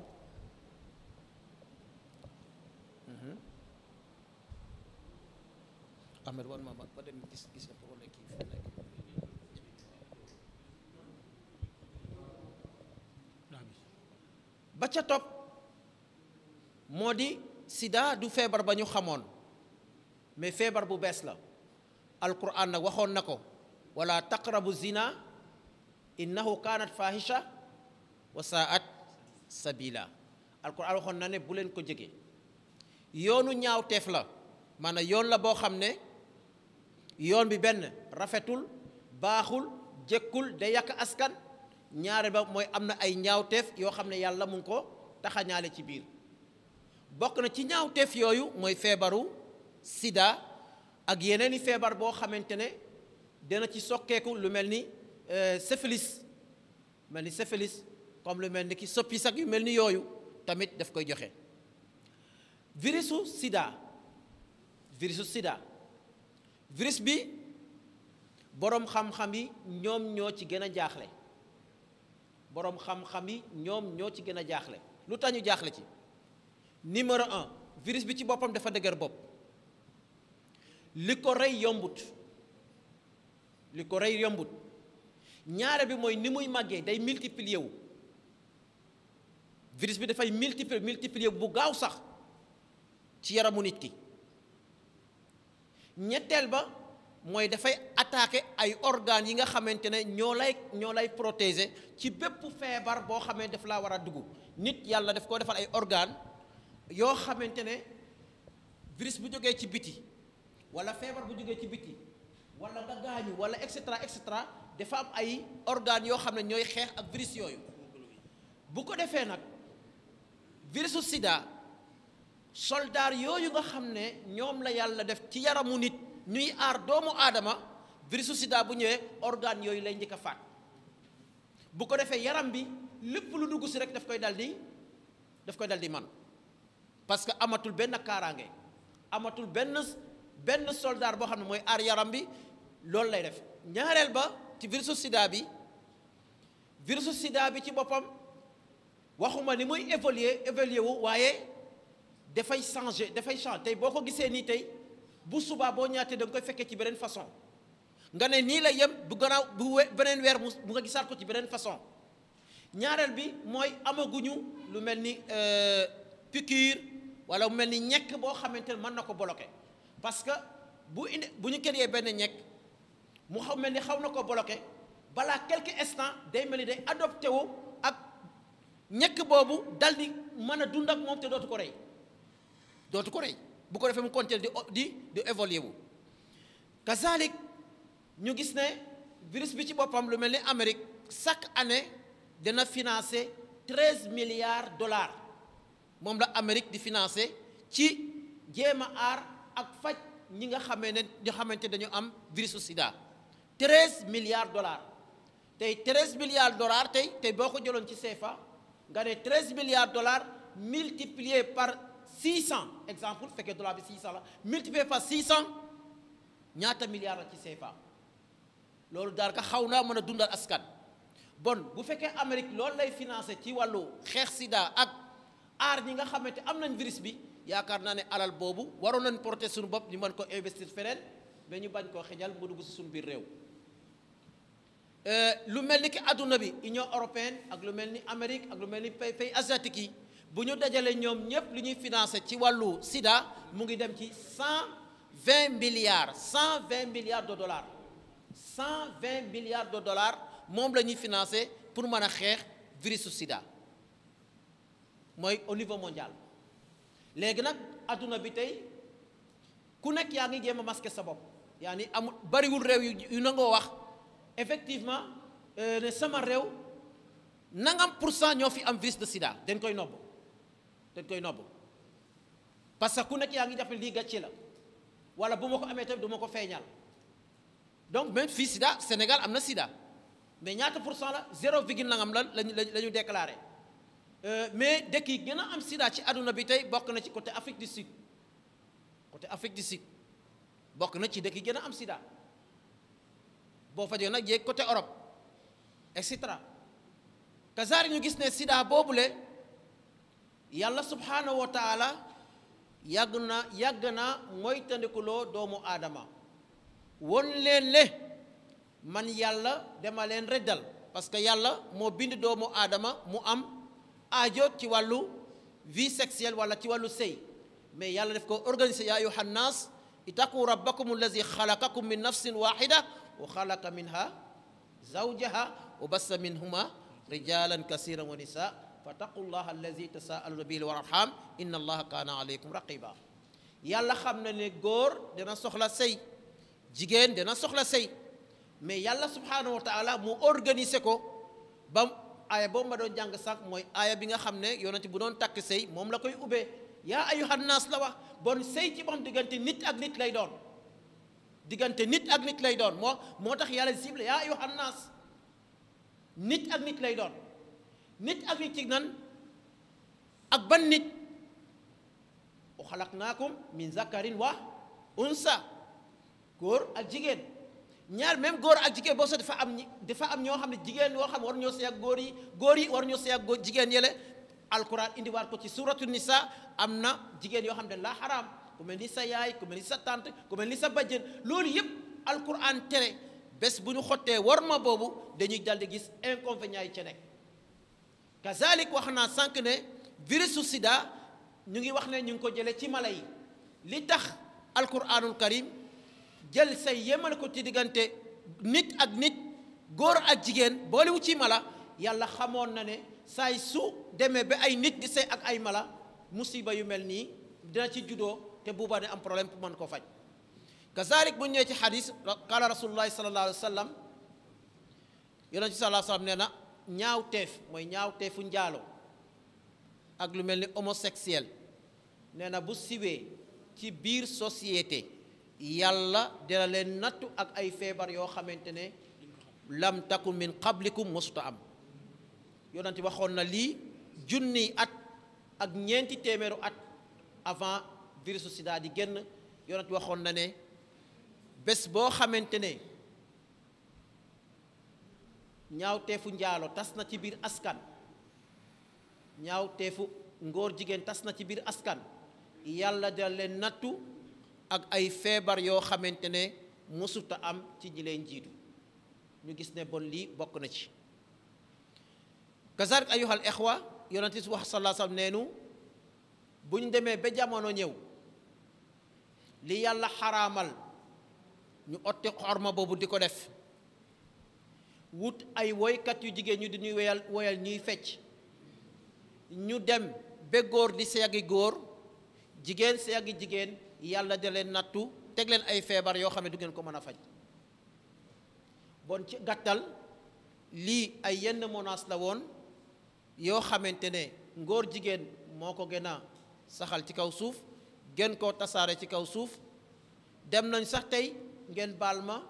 Ahmed wan ma ba dem gis ko nekk ba ca topp moo di sida du feebar ba ñu xamoon mais feebar bu bees la alquran nag waxoon na ko wala taqrabu zina innahu kanat fahisha wa saat sabila alquran waxoon na ne bu leen ko jege yoonu ñaawteef la maanaam yoon la boo xam ne yoon bi benn rafetul baaxul jëkkul day yàq askan ñaare ba mooy am na ay ñaawteef yoo xam ne yàlla mu ngi ko taxañaale ci biir bokk na ci ñaawteef yooyu mooy feebaru sida ak yeneeni feebar boo xamante ne dina ci sokkeeku lu mel ni syphilis comme lu mel ni ki soppis ak yu mel ni yooyu tamit daf koy joxe virusu sida virus bi boroom xam-xam yi ñoom ñoo ci gën a jaaxle lu tax ñu jaaxle ci numéro 1 virus bi ci boppam dafa dëgër bopp li ko rey yombut ñaare bi mooy ni muy màggee day multiplier wu virus bi dafay multiplier bu gaaw sax ci yaramu nit ki ñetteel ba mooy dafay attaquer ay organes yi nga xamante ne ñoo lay protéger ci bépp feebar boo xamee daf laa war a dugg nit yàlla daf koo defal ay organes yoo xamante ne virus bu jógee ci biti wala feebar bu jógee ci biti wala nga gaañu wala et cetera dafa am ay organes yoo xam ne ñooy xeex ak virus yooyu bu ko defee nag virusu sida soldaar yooyu nga xam ne ñoom la yàlla def ci yaramu nit ñuy aar doomu aadama virusu sida bu ñëwee organes yooyu lay njëkk a faat bu ko defee yaram bi lépp lu dugg si rek daf koy dal di man parce que amatul benn kaaraange amatul benn soldaar boo xam ne mooy aar yaram bi loolu lay def ñaareel ba ci virusu sida bi ci boppam waxuma ni muy évoluer wu waaye dafay changer tey boo ko gisee nii tey bu subaa boo ñaatee da nga koy fekkee ci beneen façon nga ne nii la yem bu gannaaw bu beneen weer mu nga gisaat ko ci beneen façon ñaareel bi mooy amaguñu lu mel ni piqûre wala mu mel ni ñekk boo xamante ne mën na ko bloquer parce que bu ñu créé benn ñekk mu mel ni xaw na ko bloquer balaa quelques instants day mel ni day adopté wu ak ñekk boobu dal di mën a dund ak moom te dootu ko rey bu ko defee mu continuer di évoluer wu kazalik ñu gis ne virus bi ci boppam lu mel ni Amérique chaque année dina financer 13 milliards dollars moom la Amérique di financer ci jéem a aar ak faj ñi nga xamante dañu am virusu sida 13 milliards dollars tey 13 milliards dollars tey boo ko jëloon ci CFA nga ne 13 milliards dollars multiplié par 600 exemple fekkee dollar bi 600 la multiplié par 600 ñaata milliards la ci CFA loolu daal ka xaw naa mën a dundal askan bon bu fekkee Amérique loolu lay financé ci wàllu xeex sida ak aar ñi nga xamante am nañ virus bi yaakaar naa ne alal boobu waroon nañ porter suñu bopp ñu mën ko investir feneen mais ñu bañ koo xejal mu dugg si suñu biir réew lu mel ni ki adduna bi Union européenne ak lu mel ni Amérique ak lu mel ni pays asiatique yi bu ñu dajalee ñoom ñëpp lu ñuy financé ci wàllu sida mu ngi dem ci 120 milliards de dollars 120 milliards de dollars moom la ñuy financé pour mën a xeex virusu sida mooy au niveau mondial léegi nag adduna bi tey ku nekk yaa ngi jéem a masqué sa bopp yaa ni amul bariwul réew yu nangoo wax effectivement ne sama réew nangam % ñoo fi am virus de sida dañ koy nobb dañ koy nobb parce que ku nekk yaa ngi jàpp lii gàcce la wala bu ma ko amee tamit du ma ko feeñal donc même fii sida Sénégal am na sida mais ñaata pour cent la 0,0 nangam la ñu déclaré mais dëkk yi gën a am sida ci àdduna bi tey bokk na ci côté Afrique du Sud bokk na ci dëkk yi gën a am sida boo fa jógee nag yéeg côté Europe et cetera kazaari ñu gis ne sida boobule yàlla subhanahu wa taala yàgg na mooy tandikuloo doomu aadama won leen le man yàlla dama leen reddal parce que yàlla moo bind doomu aadama mu am aajo ci wàllu vie sexuelle wala ci wàllu sëy mais yàlla def ko organiser yaa ayyuhan naas ittaqu rabbakum allazi xalaqakum min nafsin waxida wa xalaqa minha zawjaha wa bassa minhuma rijalan kasiran wa nisa fattaqullaha allazi tasaaluna bihi wal arham inna allaha kaana alaykum raqiba yàlla xam na ne góor dana soxla sëy jigéen dana soxla sëy mais yàlla subhanahu wa taala mu organiser ko ba aaya boobu ma doon jàng sànq mooy aaya bi nga xam ne yonent bu doon takk sëy moom la koy ubbee yaa ayyuhan naas la wax bon sëy ci boppam diggante nit ak nit lay doon moo tax yàlla cible yaa ayyuhan naas nit ak nit lay doon nit ak nit ci nan ak ban nit wa xalaqnaakum min zakarin wa unsa góor ak jigéen ñaar même góor ak jigéen boo so dafa am ñoo xam ne jigéen yoo xam ne war ñoo sëy ak góor yi war ñoo sëy ak jigéen yële alquran indiwaat ko ci suratu nisa am na jigéen yoo xam ne la xaraam ku mel ni sa yaay ku mel ni sa tante ku mel ni sa bajjen loolu yëpp alquran tere bés bu ñu xottee war ma boobu dañuy daldi gis inconvénients yi ci nekk kazalik wax naa sànq ne virusu sida ñu ngi wax ne ñu ngi ko jëlee ci mala yi li tax alquranul karim jël say yemale ko ci diggante nit ak nit góor ak jigéen boolewu ci mala yàlla xamoon na ne saay su demee ba ay nit di sey ak ay mala musiba yu mel nii dina ci juddoo te buuba ne am problème pour mën ko faj kazalik bu ñëwee ci xadis qaala rasulullahi sallallahu alayhi wa sallam yonent bi sallallahu alayhi wa sallam nee na ñaawteef mooy ñaawteefu njaalo ak lu mel ni homosexuel nee na bu siwee ci biir société yàlla dina leen nattu ak ay feebar yoo xamante ne lam takun min qablikum mosuta am yonent waxoon na lii junniy at ak ñeenti téeméeru at avant virusu sida di génn yonent waxoon na ne bés boo xamante ne ñaawteefu njaalo tas na ci biir askan ñaawteefu ngóor jigéen tas na ci biir askan yàlla dina leen nattu ak ay feebar yoo xamante ne mosuta am ci ñi leen jiitu ñu gis ne bon lii bokk na ci kazalik ayuhal ixwa yonent bi wax sallallahu alayhi wasallam neenu bu ñu demee ba jamono ñëw li yàlla xaraamal ñu otti xorma boobu di ko def wut ay woykat yu jigéen ñu di ñuy woyal ñuy fecc ñu dem ba góor di seyagi góor jigéen seyagi jigéen yàlla da leen nattu teg leen ay feebar yoo xam ne du ngeen ko mën a faj bon ci gàttal lii ay yenn menaces la woon yoo xamante ne ngóor jigéen moo ko gën a saxal ci kaw suuf gën koo tasaare ci kaw suuf dem nañ sax tey ngeen baal ma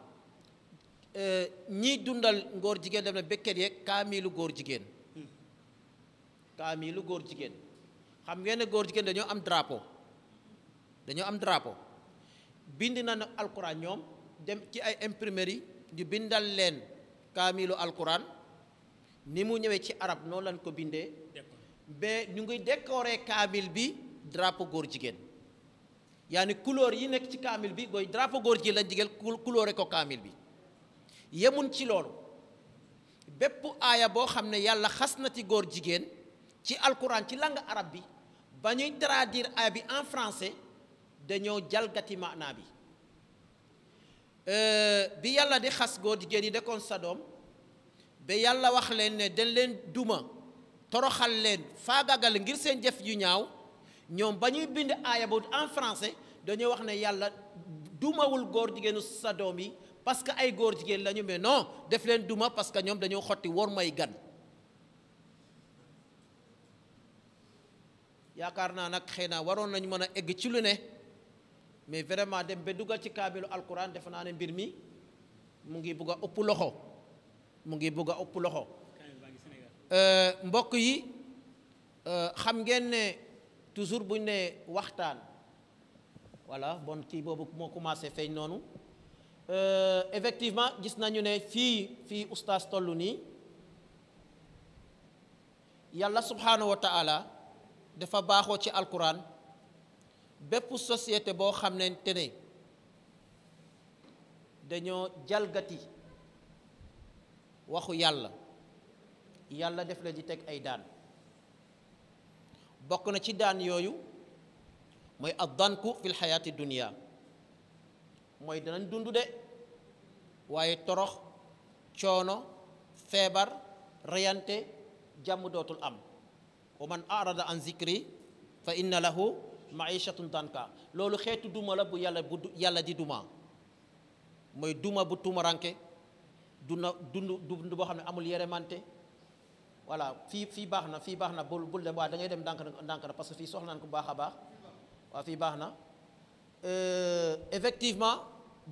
ñiy dundal ngóor jigéen dem na bekket yeeg kaamilu góor jigéen xam ngeen ne góor jigéen dañoo am drapeau bind na nag alquran ñoom dem ci ay imprimerie ñu bindal leen kaamilu alquran ni mu ñëwee ci arab noonu lañ ko bindee ba ñu ngi décorer kaamil bi drapeau góor jigéen yaani couleur yi nekk ci kaamil bi booy drapeau góor jigéen lañ jigéen couleuré ko kaamil bi yemun ci loolu bépp aaya boo xam ne yàlla xas na ci góor jigéen ci alquran ci langue arabe bi ba ñuy traduire aaya bi en français dañoo jalgati maanaa bi yàlla di xas góor jigéen yi dekkoon Sadom ba yàlla wax leen ne dañ leen duma toroxal leen faagagal ngir seen jëf yu ñaaw ñoom ba ñuy bind aaya boobu en français dañoo wax ne yàlla dumawul góor jigéenu Sadom yi parce que ay góor jigéen lañu mais non def leen duma parce que ñoom dañoo xotti war may gan yaakaar naa nag xëy na waroon nañ mën a egg ci lu ne mais vraiment dem ba dugal ci kaamilu alquran defe naa ne mbir mi mu ngi bugg a ëpp loxo mu ngi bugg a ëpp loxo mbokk yi xam ngeen ne toujours buñ ne waxtaan voilà bon kii boobu moo commencé feeñ noonu effectivement gis nañu ne fii oustaz tollu nii yàlla subhanahu wa taala dafa baaxoo ci alquran bépp société boo xam ne te dañoo jalgati waxu yàlla def la di teg ay daan bokk na ci daan yooyu mooy addanku fil xayaati dunia mooy danañ dund de waaye torox coono feebar reyante jàmm dootul am wa man arada an zikri fa inna lahu maishatun danka loolu xeetu duma la bu yàlla di duma mooy duma bu tumaranke dund boo xam ne amul yeremante voilà fii baax na bul dem waa da ngay dem ndànk na parce que fii soxla naan ko baax a baax waaw fii baax na effectivement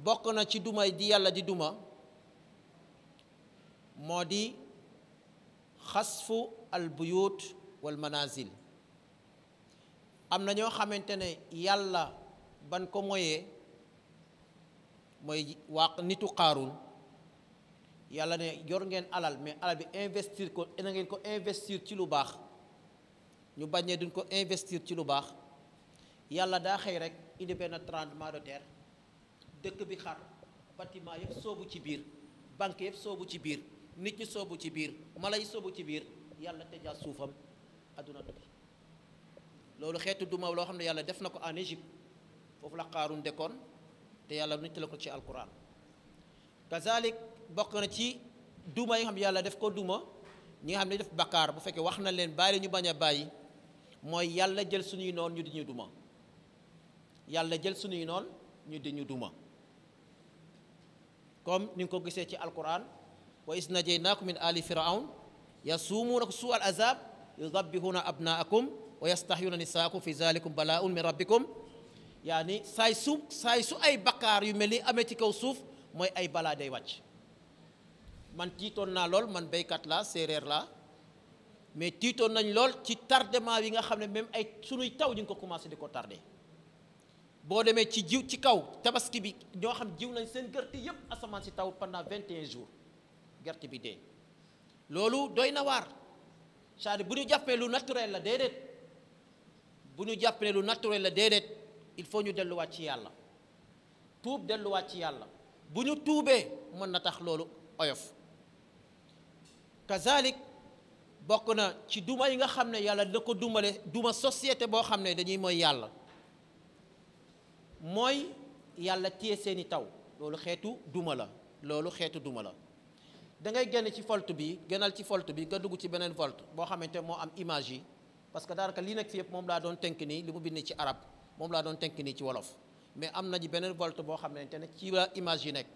bokk na ci duma di yàlla di duma moo di xasfu al buyut wal manazil am na ñoo xamante ne yàlla ban ko moyee mooy waa nitu Qaaruun yàlla ne yor ngeen alal mais alal bi investir ko na ngeen ko investir ci lu baax ñu bañee duñ ko investir ci lu baax yàlla daa xëy rek indi benn tremblement de terre dëkk bi xar bâtiment yëpp soobu ci biir banque yëpp soobu ci biir nit ñi soobu ci biir mala yi soobu ci biir yàlla tëjaat suufam adduna tukki loolu xeetu duma loo xam ne yàlla def na ko en Égypte foofu la Qaaruun dekkoon te yàlla nit la ko ci alquran kazalik bokk na ci duma yi nga xam yàlla def ko duma ñi nga xam ne def bakkaar bu fekkee wax na leen bàyyi ñu bañ a bàyyi mooy yàlla jël suñuy noon ñu di ñu duma yàlla jël suñuy noon ñu di ñu duma comme ni nga ko gisee ci alquran wa is najaynaakum min ali firawn yasuumuunakum suu al azab yudabbihuna abnaakum wa yastahyuna nisaakum fi zalikum balaaun min rabbikum yaani saay su ay bakkaar yu mel ni amee ci kaw suuf mooy ay balaa day wàcc man tiitoon naa lool man béykat la séeréer la mais tiitoon nañ lool ci tardement yi nga xam ne même ay sunuy taw ñu ngi ko commencé di ko tardé boo demee ci jiw ci kaw tabaski bi ñoo xam jiw nañ seen gerte yëpp asamaan si taw pendant 21 jours gerte bi dee loolu doy na waar c'est-à-dire bu ñu jàppee lu naturel la déedéet bu ñu jàppee lu naturel la déedéet il faut ñu delluwaat ci yàlla tuub delluwaat ci yàlla bu ñu tuubee mën na tax loolu oyof kazalik bokk na ci duma yi nga xam ne yàlla da ko duma société boo xam ne dañuy mooy yàlla mooy yàlla téye seeni taw loolu xeetu duma la da ngay génn ci folt bi gënal ci folt bi nga dugg ci beneen volt boo xamante moo am image yi parce que daanaka li nekk fi yëpp moom laa doon tënk nii li mu bind ci arab moom laa doon tënk nii ci wolof mais am na ji beneen volt boo xamante ne ci la image yi nekk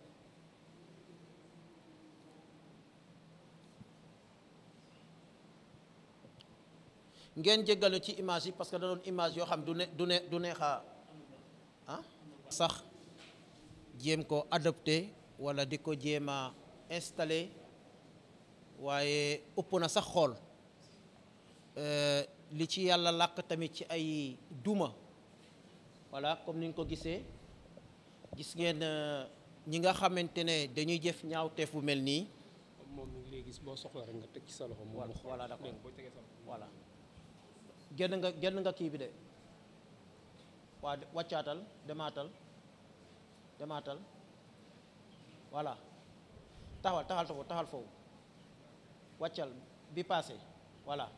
ngeen jéggalu ci image yi parce que da doon image yoo xam du neex a sax jéem ko adopté wala di ko jéem a installé waaye ëpp na sax xool li ci yàlla làkk tamit ci ay duma voilà comme ni nga ko gisee gis ngeen ñi nga xamante ne dañuy jëf ñaawteef bu mel nii
moom mi ngi lay gis boo soxla rek nga teg ci sa loxo moom
voilà d'accord voilà génn nga kii bi de waa wàccaatal demaatal voilà taxal foofu wàccal bi passé voilà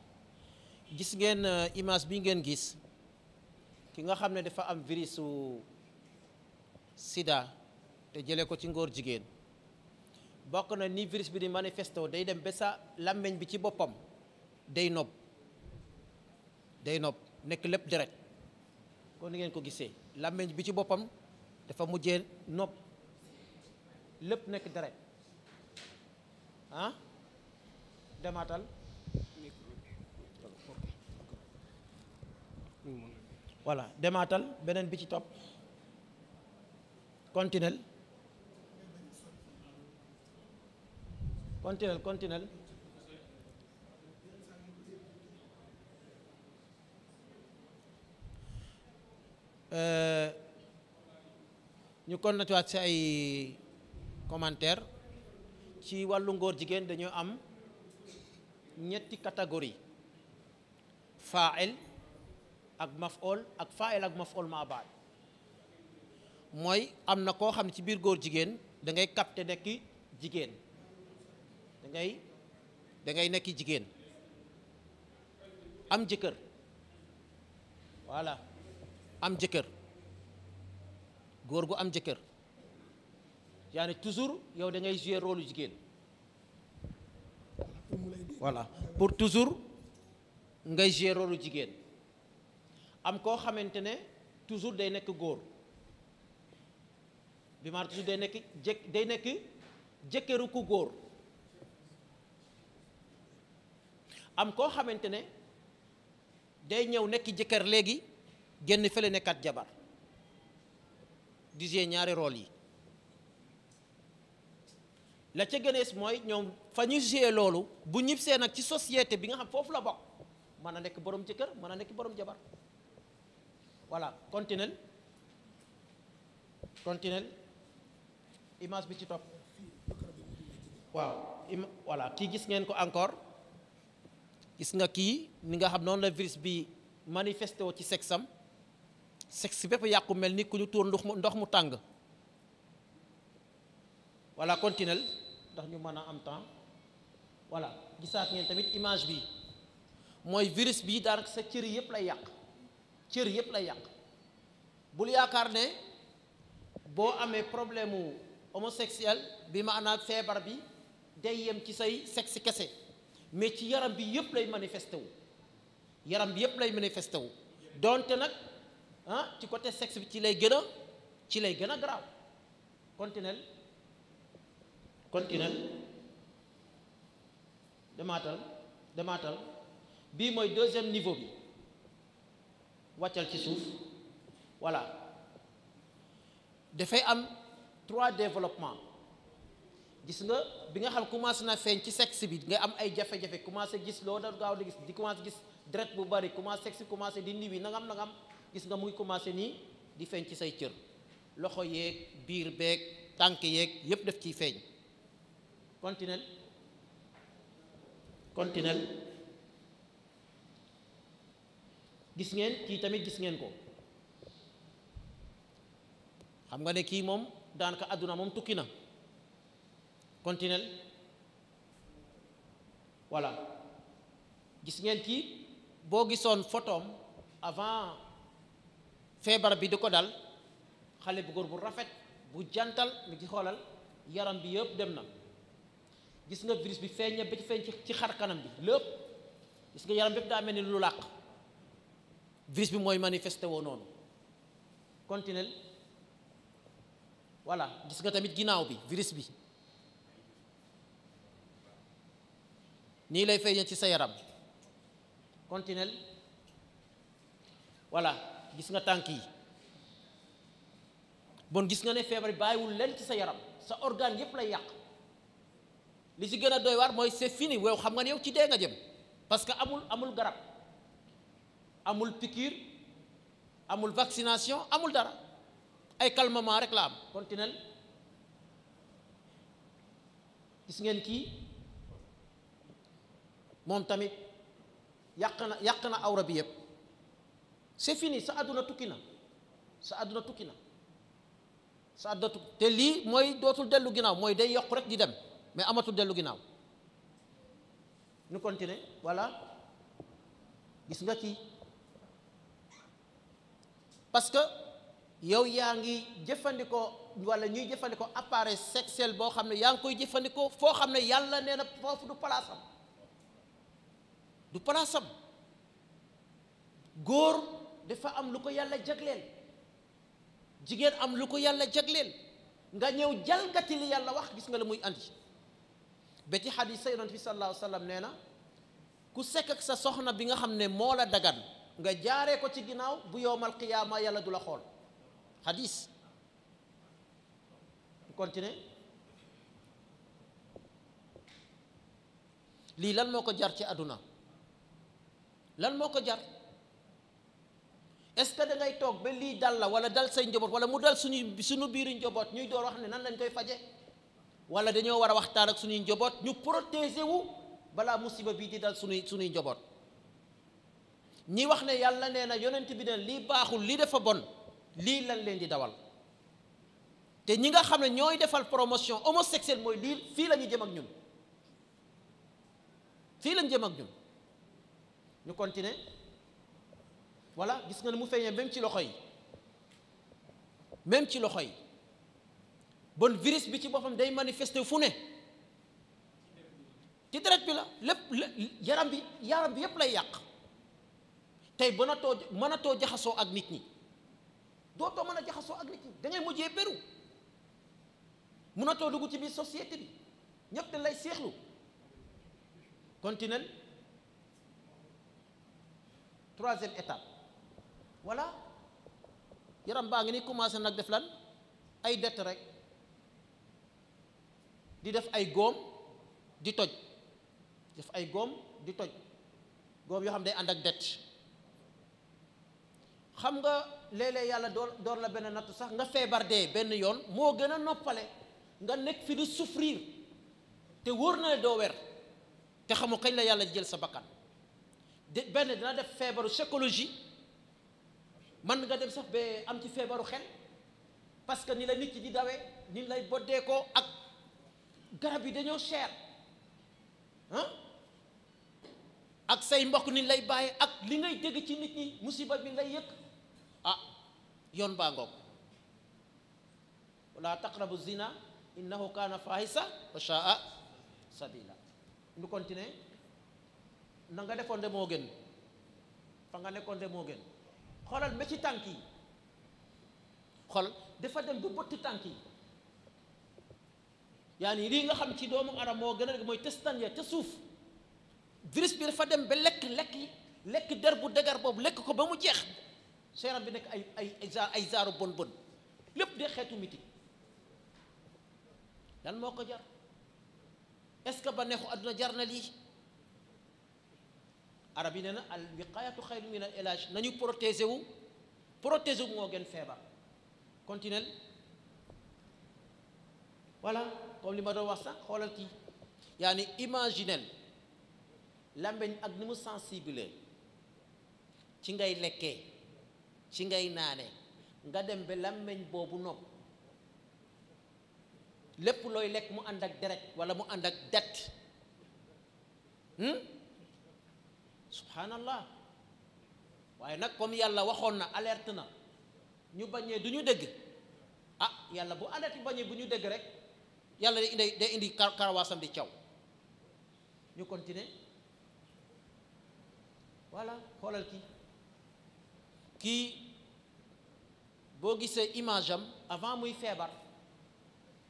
gis ngeen image bi ngeen gis ki nga xam ne dafa am virusu sida te jëlee ko ci ngóor jigéen bokk na ni virus bi di manifesté day dem ba sa làmmiñ bi ci boppam day nopp nekk lépp deret kon ni ngeen ko gisee làmmiñ bi ci boppam dafa mujjee nopp lépp nekk deret demaatal voilà demaatal beneen bi ci topp continuel ñu kon natuwaat ci ay commentaire ci wàllu ngóor jigéen dañoo am ñetti catégorie fa'il ak maf'ul ak fa'il ak maf'ul ma baat mooy am na koo xam ne ci biir góor jigéen da ngay capter nekki jigéen da ngay nekki jigéen am jëkkër voilà am jëkkër góor gu am jëkkër yaani toujours yow da ngay jouer rôle jigéen voilà pour toujours ngay jouer rôle jigéen am koo xamante ne toujours day nekk góor bi ma toujours day nekk jëkkëru ku góor am koo xamante ne day ñëw nekk jëkkër léegi génn fële nekkat jabar di jouer ñaari rôle yi la ca gënees mooy ñoom fa ñu jouer loolu bu ñibbisee nag ci société bi nga xam foofu la bokk mën a nekk borom jëkkër mën a nekk borom jabar voilà continuel image bi ci topp waaw voilà kii gis ngeen ko encore gis nga kii ni nga xam noonu la virus bi manifesté woo ci sexe am sexe bépp yàqu mel ni ku ñu tuur ndox mu tàng voilà continuel ndax ñu mën a am temps voilà gisaat ngeen tamit image bi mooy virus bi daanaka sa cër yëpp lay yàq bul yaakaar ne boo amee problème mu homosexuel bi maanaam feebar bi day yem ci say sexe kese mais ci yaram bi yëpp lay manifesté wu donte nag ci côté sexe bi ci lay gën a garaaw continuel demaatal bii mooy deuxième niveau bi wàccal ci suuf voilà dafay am 3 développement gis nga bi nga xam commencé na feeñ ci sexe bi nga am ay jafe-jafe commencé gis loo da gaaw di gis di commencé gis deret bu bari commencé sexe commencé di niwi nangam gis nga muy commencé nii di feeñ ci say cër loxo yeeg biir beeg tànk yeeg yépp def ciy feeñ continuel gis ngeen kii tamit gis ngeen ko xam nga ne kii moom daanaka àdduna moom tukki na continuel voilà gis ngeen kii boo gisoon photoom avant feebar bi di ko dal xale bu góor bu rafet bu jantal mi ci xoolal yaram bi yëpp dem na gis nga virus bi feeñ ba ci feeñ ci xar kanam bi lépp gis nga yaram bépp daa mel ni lu làq virus bi mooy manifesté woo noonu continuel voilà gis nga tamit ginnaaw bi virus bi nii lay feeñee ci sa yaram continuel voilà gis nga tànk yi bon gis nga ne feebar bi bàyyiwul leen ci sa yaram sa organe yépp lay yàq li ci gën a doy waar mooy c'est fini yow xam nga ne yow ci dee nga jëm parce que amul garab amul piqûre amul vaccination amul dara ay calmement rek la am continuel gis ngeen kii moom tamit yàq na awra bi yëpp c'est fini sa àdduna tukki na te lii mooy dootul dellu ginnaaw mooy day yokk rek di dem mais amatul dellu ginnaaw ñu continuer voilà gis nga kii parce que yow yaa ngi jëfandikoo wala ñuy jëfandikoo appareil sexuel boo xam ne yaa ngi koy jëfandikoo foo xam ne yàlla nee na foofu du palaasam góor dafa am lu ko yàlla jagleel jigéen am lu ko yàlla jagleel nga ñëw jalgati li yàlla wax gis nga la muy andi ba ci xadiis sa yonent bi sallallahu alayhi wa sallam nee na ku sekk ak sa soxna bi nga xam ne moo la dagan nga jaaree ko ci ginnaaw bu yowmal qiyaama yàlla du la xool hadis continue lii lan moo ko jar ci àdduna lan moo ko jar est-ce que da ngay toog ba lii dal la wala dal say njaboot wala mu dal suñu biiru njaboot ñuy door wax ne nan lañ koy faje wala dañoo war a waxtaan ak suñuy njaboot ñu protéger wu balaa musiba bii di dal suñuy njaboot ñi wax ne yàlla nee na yonent bi ne lii baaxul lii dafa bon lii lan leen di dawal te ñi nga xam ne ñooy defal promotion homosexuelle mooy lii fii la ñu jëm ak ñun fii lañ jëm ak ñun ñu continuer voilà gis nga ne mu feeñee même ci loxo yi même ci loxo yi bon virus bi ci boppam day manifester fu ne ci deret bi la lépp yaram bi yépp lay yàq tey mënatoo jaxasoo ak nit ñi dootoo mën a jaxasoo ak nit ñi da ngay mujjee beru mënatoo dugg ci biir société bi ñëpp dañ lay seexlu continuel troisième étape voilà yaram baa ngi ni commencé nag def lan ay dett rek di def ay góom di toj def ay góom di toj góom yoo xam day ànd ak dett xam nga léeg-léeg yàlla door la benn nattu sax nga feebar dee benn yoon moo gën a noppale nga nekk fi di souffrir te wóor na ne doo wer te xamoo kañ la yàlla jël sa bakkan de benn dina def feebaru psychologie man nga dem sax ba am ci feebaru xel parce que ni la nit ki di dawee ni lay boddee ko ak garab yi dañoo cher ak say mbokk ni lay bàyyi ak li ngay dégg ci nit ñi musiba bi lay yëg yoon baa ngoog wala taqrabu zina innahu kaana fahisa wa shaa sabila ñu continuer na nga defoon de moo gën fa nga nekkoon de moo gën xoolal ba ci tànk yi xool dafa dem ba bëtt tànk yi yaani lii nga xam ci doomu aadama moo gën a rek mooy testan ya te suuf virus bi dafa dem ba lekk der bu dëgër boobu lekk ko ba mu jeex seeram bi nekk ay zaaru bon lépp de xeetu miti lan moo ko jar est-ce que ba neexu àdduna jar na lii arab yi nee na al wiqaayatu xayru min al ilaaj nañu protéger wu moo gën feebar continuel voilà comme li ma doon wax sax xoolal kii yaani imaginel làmmeñ ak ni mu sensible ci ngay lekkee ci ngay naane nga dem ba làmmeñ boobu nopp lépp looy lekk mu ànd ak deret wala mu ànd ak det subhanallah waaye nag comme yàlla waxoon na alerte na ñu bañee du ñu dégg yàlla bu alerte bañee bu ñu dégg rek yàlla day indi karawaasam di caw ñu continuer voilà xoolal kii boo gisee image am avant muy feebar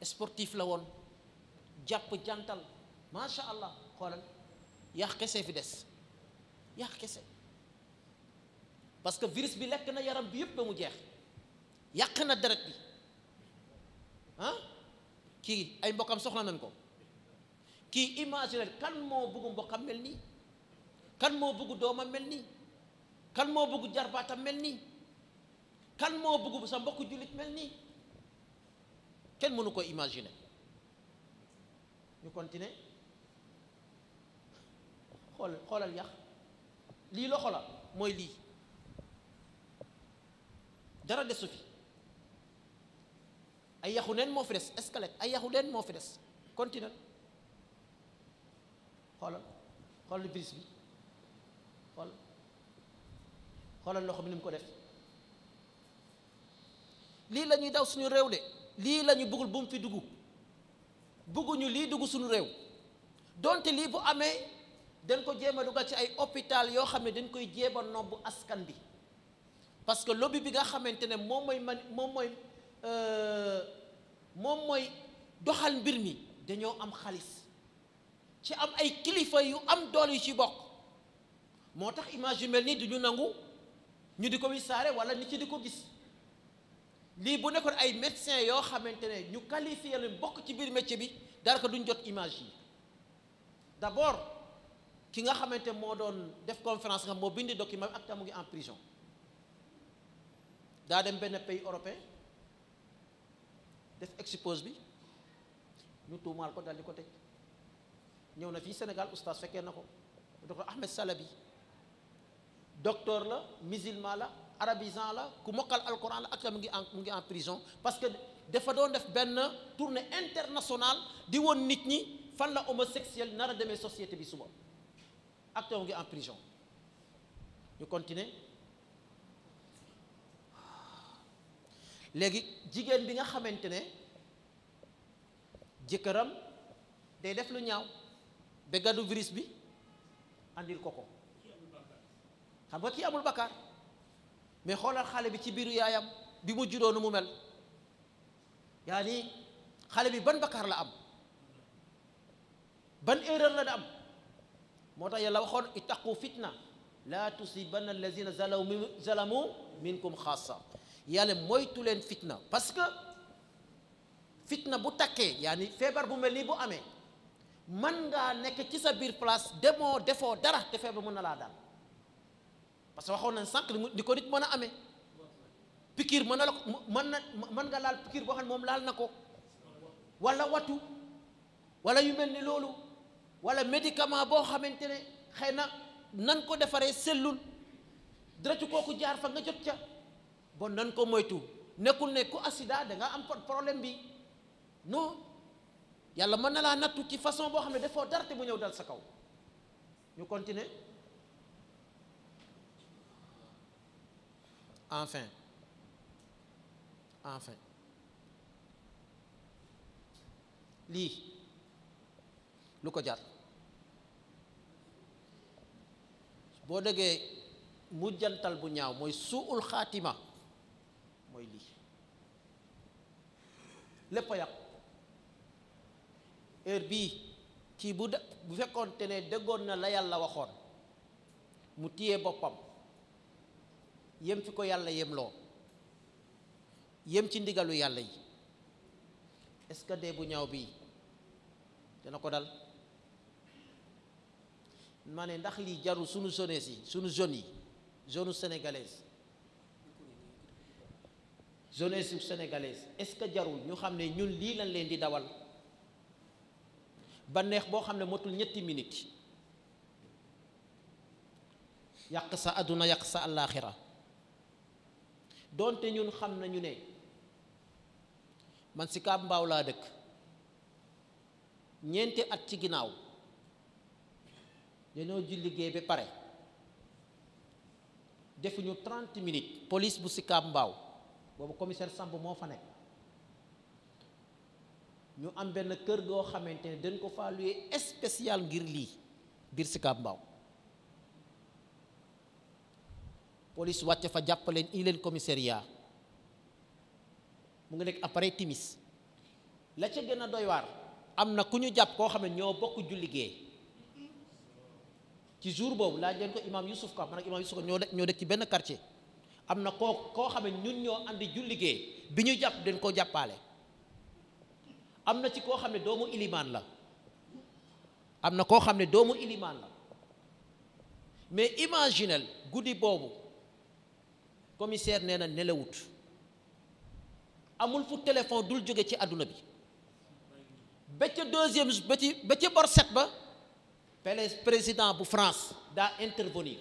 sportif la woon jàpp jantal macha allah xoolal yàq kese fi des yàq kese parce que virus bi lekk na yaram bi yëpp ba mu jeex yàq na deret bi kii ay mbokkam soxla nañ ko kii imaginer kan moo bëgg mbokkam mel nii kan moo bëgg doomam mel nii kan moo bëgg jarbaatam mel nii kan moo bëgg sa mbokku jullit mel nii kenn mënu ko imaginer ñu continuer xoolal yàq lii loxo la mooy lii dara desu fi ay yaxu neen moo fi des squelette ay yaxu neen moo fi des continuer xoolal virus bi xoolal loxo bi ni mu ko def lii la ñuy daw suñu réew de lii la ñu bëggul bu mu fi dugg bëgguñu lii dugg suñu réew donte lii bu amee dañ ko jéem a dugal ci ay hôpital yoo xam ne dañ koy jéem a nobbu askan bi parce que lobby bi nga xamante ne moom mooy doxal mbir mi dañoo am xaalis ci am ay kilifa yu am doole yu ci bokk moo tax image yu mel nii du ñu nangu ñu di ko wisaare wala nit ci di ko gis. lii bu nekkoon ay médecins yoo xamante ne ñu qualifié leen bokk ci biir métier bi dara ko duñ jot image yi d'abord ki nga xamante moo doon def conférence nga moo bindi document bi ak tam mu ngi en prison daa dem benn pays européen def expose bi ñu tuumaal ko dal di ko tëj ñëw na fii Sénégal oustaz fekkee na ko docteur Ahmed Salabi docteur la musulman la arabisant la ku mokkal alquran la ak tam mu ngi en prison parce que dafa doon def benn tournée internationale di woon nit ñi fan la homosexuel nar a demee société bi suba ak tam mu ngi en prison ñu continuer léegi jigéen bi nga xamante ne jëkkëram day def lu ñaaw ba gàddu virus bi andil ko xam nga kii amul bakkaar mais xoolal xale bi ci biiru yaayam bi mu juddoo nu mu mel yaani xale bi ban bakkaar la am ban erreur la da am moo tax yàlla waxoon ittaqu fitna laa tusibanna allazina zalamu minkum xaasa yàlla moytu leen fitna parce que fitna bu takkee yaani feebar bu mel nii bu amee man ngaa nekk ci sa biir place demoo defoo dara te feebar mën na laa daal parce que waxoon nañ sànq ni ko nit mën a amee piqûre mën na la ko mën nga laal piqûre boo xam ne moom laal na ko wala watu wala yu mel ni loolu wala médicament boo xamante ne xëy na nan ko defaree sellul dara ci kooku jaar fa nga jot ca bon nan ko moytu nekkul ne ku accident da nga am problème bi non yàlla mën na laa nattu ci façon boo xam ne dafoo dara te mu ñëw dal sa kaw ñu continuer enfin lii lu ko jar boo déggee mujjantal bu ñaaw mooy suul xaatima mooy lii lépp a yàqu heure bii kii bu fekkoonte ne déggoon na la yàlla waxoon mu téye boppam yem fi ko yàlla yemloo yem ci ndigalu yàlla yi est-ce que dee bu ñaaw bii dana ko dal ma ne ndax lii jarul sunu jeunesse yi sunu jeunes yi jeune sénégalaise jeunesse yu sénégalaise est-ce que jarul ñu xam ne ñun lii lañ leen di dawal ba neex boo xam ne motul ñetti minutes yàq sa àdduna yàq sa àllaaxira doonte ñun xam nañu ne man si Kaab Mbaaw laa dëkk ñeenti at ci ginnaaw dañoo julli liggéey ba pare defuñu 30 minutes police bu si Kaab Mbaaw boobu commissaire Samb moo fa nekk ñu am benn kër goo xamante ne dañ ko fa loué spécial ngir lii biir si Kaab Mbaaw police wàcc fa jàppaleen i leen commissariat mu ngi nekk après timis la ca gën a doy waar am na ku ñu jàpp koo xam ne ñoo bokk julli gee ci jour boobu laaj leen ko imam Youssouf Ka man ak imam Youssouf Ka ñoo dëkk ci benn quartier am na koo xam ne ñun ñoo andi julli gee bi ñu jàpp dañ koo jàppaale am na ci koo xam ne doomu ilimaan la am na koo xam ne doomu ilimaan la mais imaginel guddi boobu commissaire nee na nelawut amul fu téléphone dul jóge ci àdduna bi ba ca deuxième ba ca bor set ba président bu France daa intervenir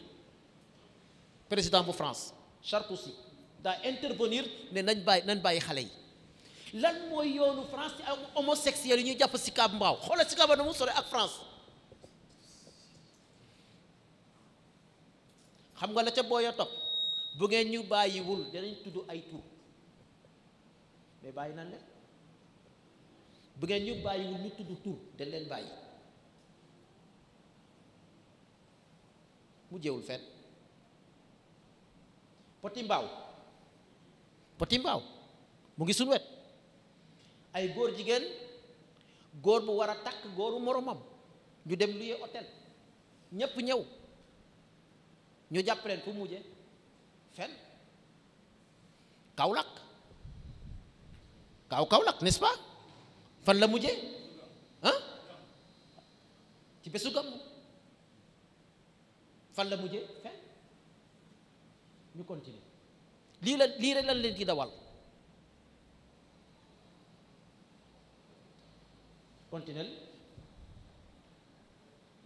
président bu France Sarkozy daa intervenir ne nañ bàyyi xale yi lan mooy yoonu France ci ak homosexuels yi ñuy jàpp si Kaab Mbaaw xoolal si Kaab na mu sore ak France xam nga la ca booya topp bu ngeen ñu bàyyiwul danañ tudd ay tur mais bàyyi nañ leen bu ngeen ñu bàyyiwul ñu tudd tur dañ leen bàyyi mu jéewul fenn Poti Mbaaw mu ngi suñu wet ay góor jigéen góor bu war a takk góoru moromam ñu dem luye hôtel ñépp ñëw ñu jàpp leen fu mujje fenn Kaolack Kaolack n'est-ce pas fan la mujjee ah ci bésu gàmmu fan la mujjee fenn ñu continuer lii rek lan leen di dawal continuer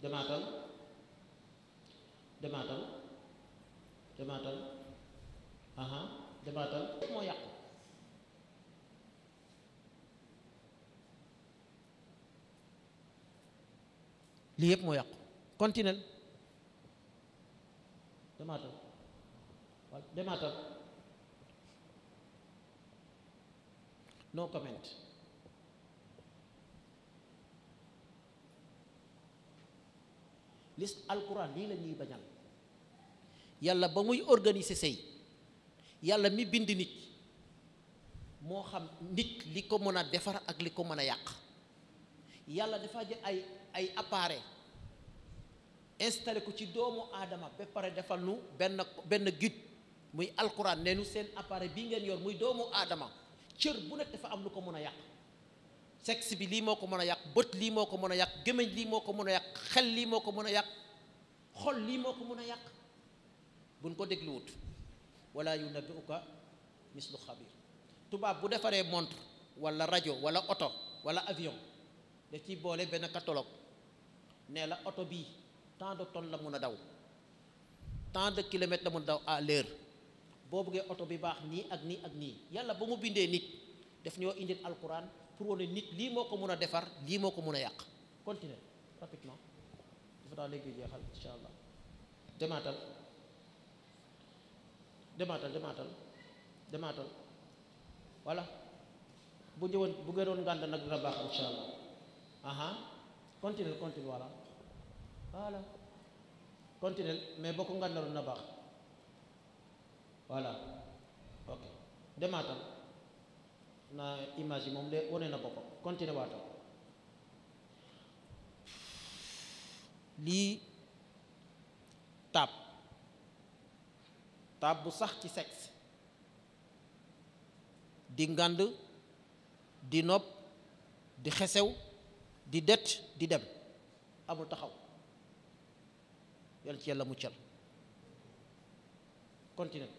demaatal aha demaatal moo yàqu lii yëpp moo yàqu continuer demaatal no comment lis alquran lii la ñuy bañal yàlla ba muy organiser sëy yàlla mi bind nit moo xam nit li ko mën a defar ak li ko mën a yàq yàlla dafa jël ay appareil installé ko ci doomu aadama ba pare defal nu benn guide muy alquran ne nu seen appareil bii ngeen yor muy doomu aadama cër bu nekk dafa am lu ko mën a yàq sexe bi lii moo ko mën a yàq bët lii moo ko mën a yàq gémmiñ lii moo ko mën a yàq xel lii moo ko mën a yàq xol lii moo ko mën a yàq buñ ko dégluwut wala yunabbi'uka mislu xabir tubaab bu defaree montre wala rajo wala oto wala avion da ciy boole benn catalogue ne la oto bii tant de tonnes la mun a daw tant de kilomètres la mun a daw à l'heure boo bëggee oto bi baax nii ak nii ak nii yàlla ba mu bindee nit daf ñoo indil alquran pour wane nit lii moo ko mun a defar lii moo ko mun a yàq continuer rapidement dafa daa léegi jeexal insha allah demaatal voilà bu ñëwoon bu gënoon ngànd nag dina baax insha allah aha continue voilà continue mais boo ko ngàndaroon dina baax voilà ok demaatal na image yi moom de wane na boppam continue waatal lii taab bu sax ci sexe di ngand di nopp di xesew di det di dem amul taxaw yàlla ci yàlla muccal continue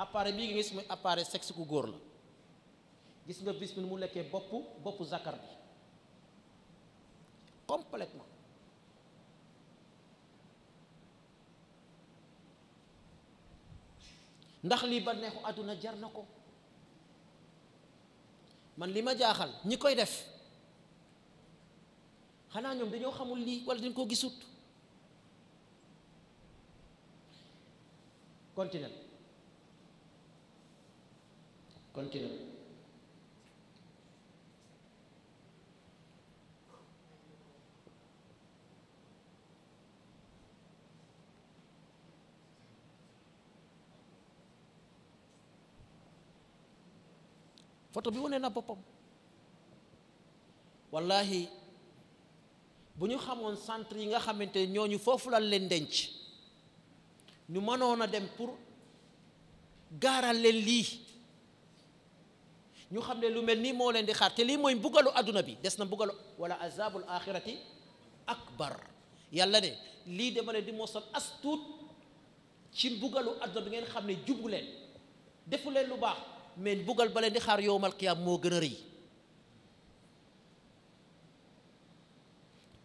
appareil bii nga gis muy appareil sexe ku góor la gis nga bis mi mu lekkee boppu zakar bi complètement ndax lii ba neexu àdduna jar na ko man li ma jaaxal ñi koy def xanaa ñoom dañoo xamul lii wala dañ koo gisut continue photo bi wane na boppam wallahi bu ñu xamoon centre yi nga xamante ne ñooñu foofu lañ leen denc ñu mënoon a dem pour gaaral leen lii ñu xam ne lu mel nii moo leen di xaar te lii mooy mbugalu àdduna bi des na mbugalu wala azabul axirati akbar yàlla ne lii dama leen di mosal as tuut ci mbugalu àdduna bi ngeen xam ne jubu leen defu leen lu baax mais mbugal ba leen di xaar yowmal qiyaam moo gën a rëy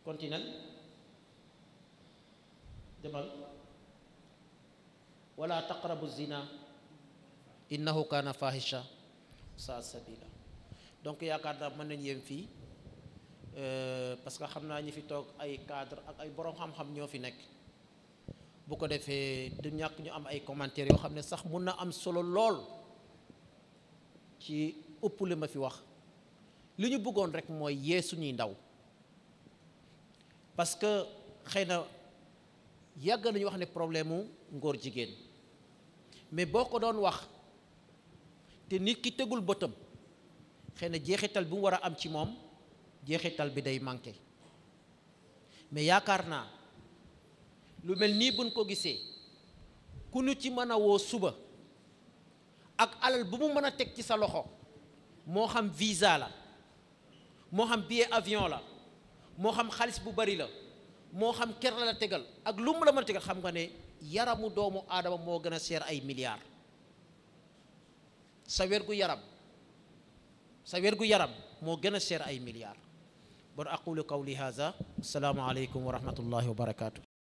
continue demal wala taqrabu zina innahu kana fahisha sa sabila donc yaakaar naa mën nañ yem fii parce que xam naa ñi fi toog ay cadre ak ay borom xam-xam ñoo fi nekk bu ko defee du ñàkk ñu am ay commentaires yoo xam ne sax mun na am solo lool ci ëpp li ma fi wax li ñu bëggoon rek mooy yee suñuy ndaw parce que xëy na yàgg nañu wax ne problème mu ngóor jigéen mais boo ko doon wax te nit ki tegul bëtam xëy na jeexital bi mu war a am ci moom jeexital bi day manqué mais yaakaar naa lu mel nii buñ ko gisee ku ñu ci mën a woo suba ak alal bu mu mën a teg ci sa loxo moo xam visa la moo xam billet avion la moo xam xaalis bu bari la moo xam ker la tegal ak lu mu la mën a tegal xam nga ne yaramu doomu aadama moo gën a seer ay milliards sa wérgu yaram moo gën a seer ay milliards bon aqulu qawli hadha assalaamu aleykum wa rahmatullahi wa barakatuh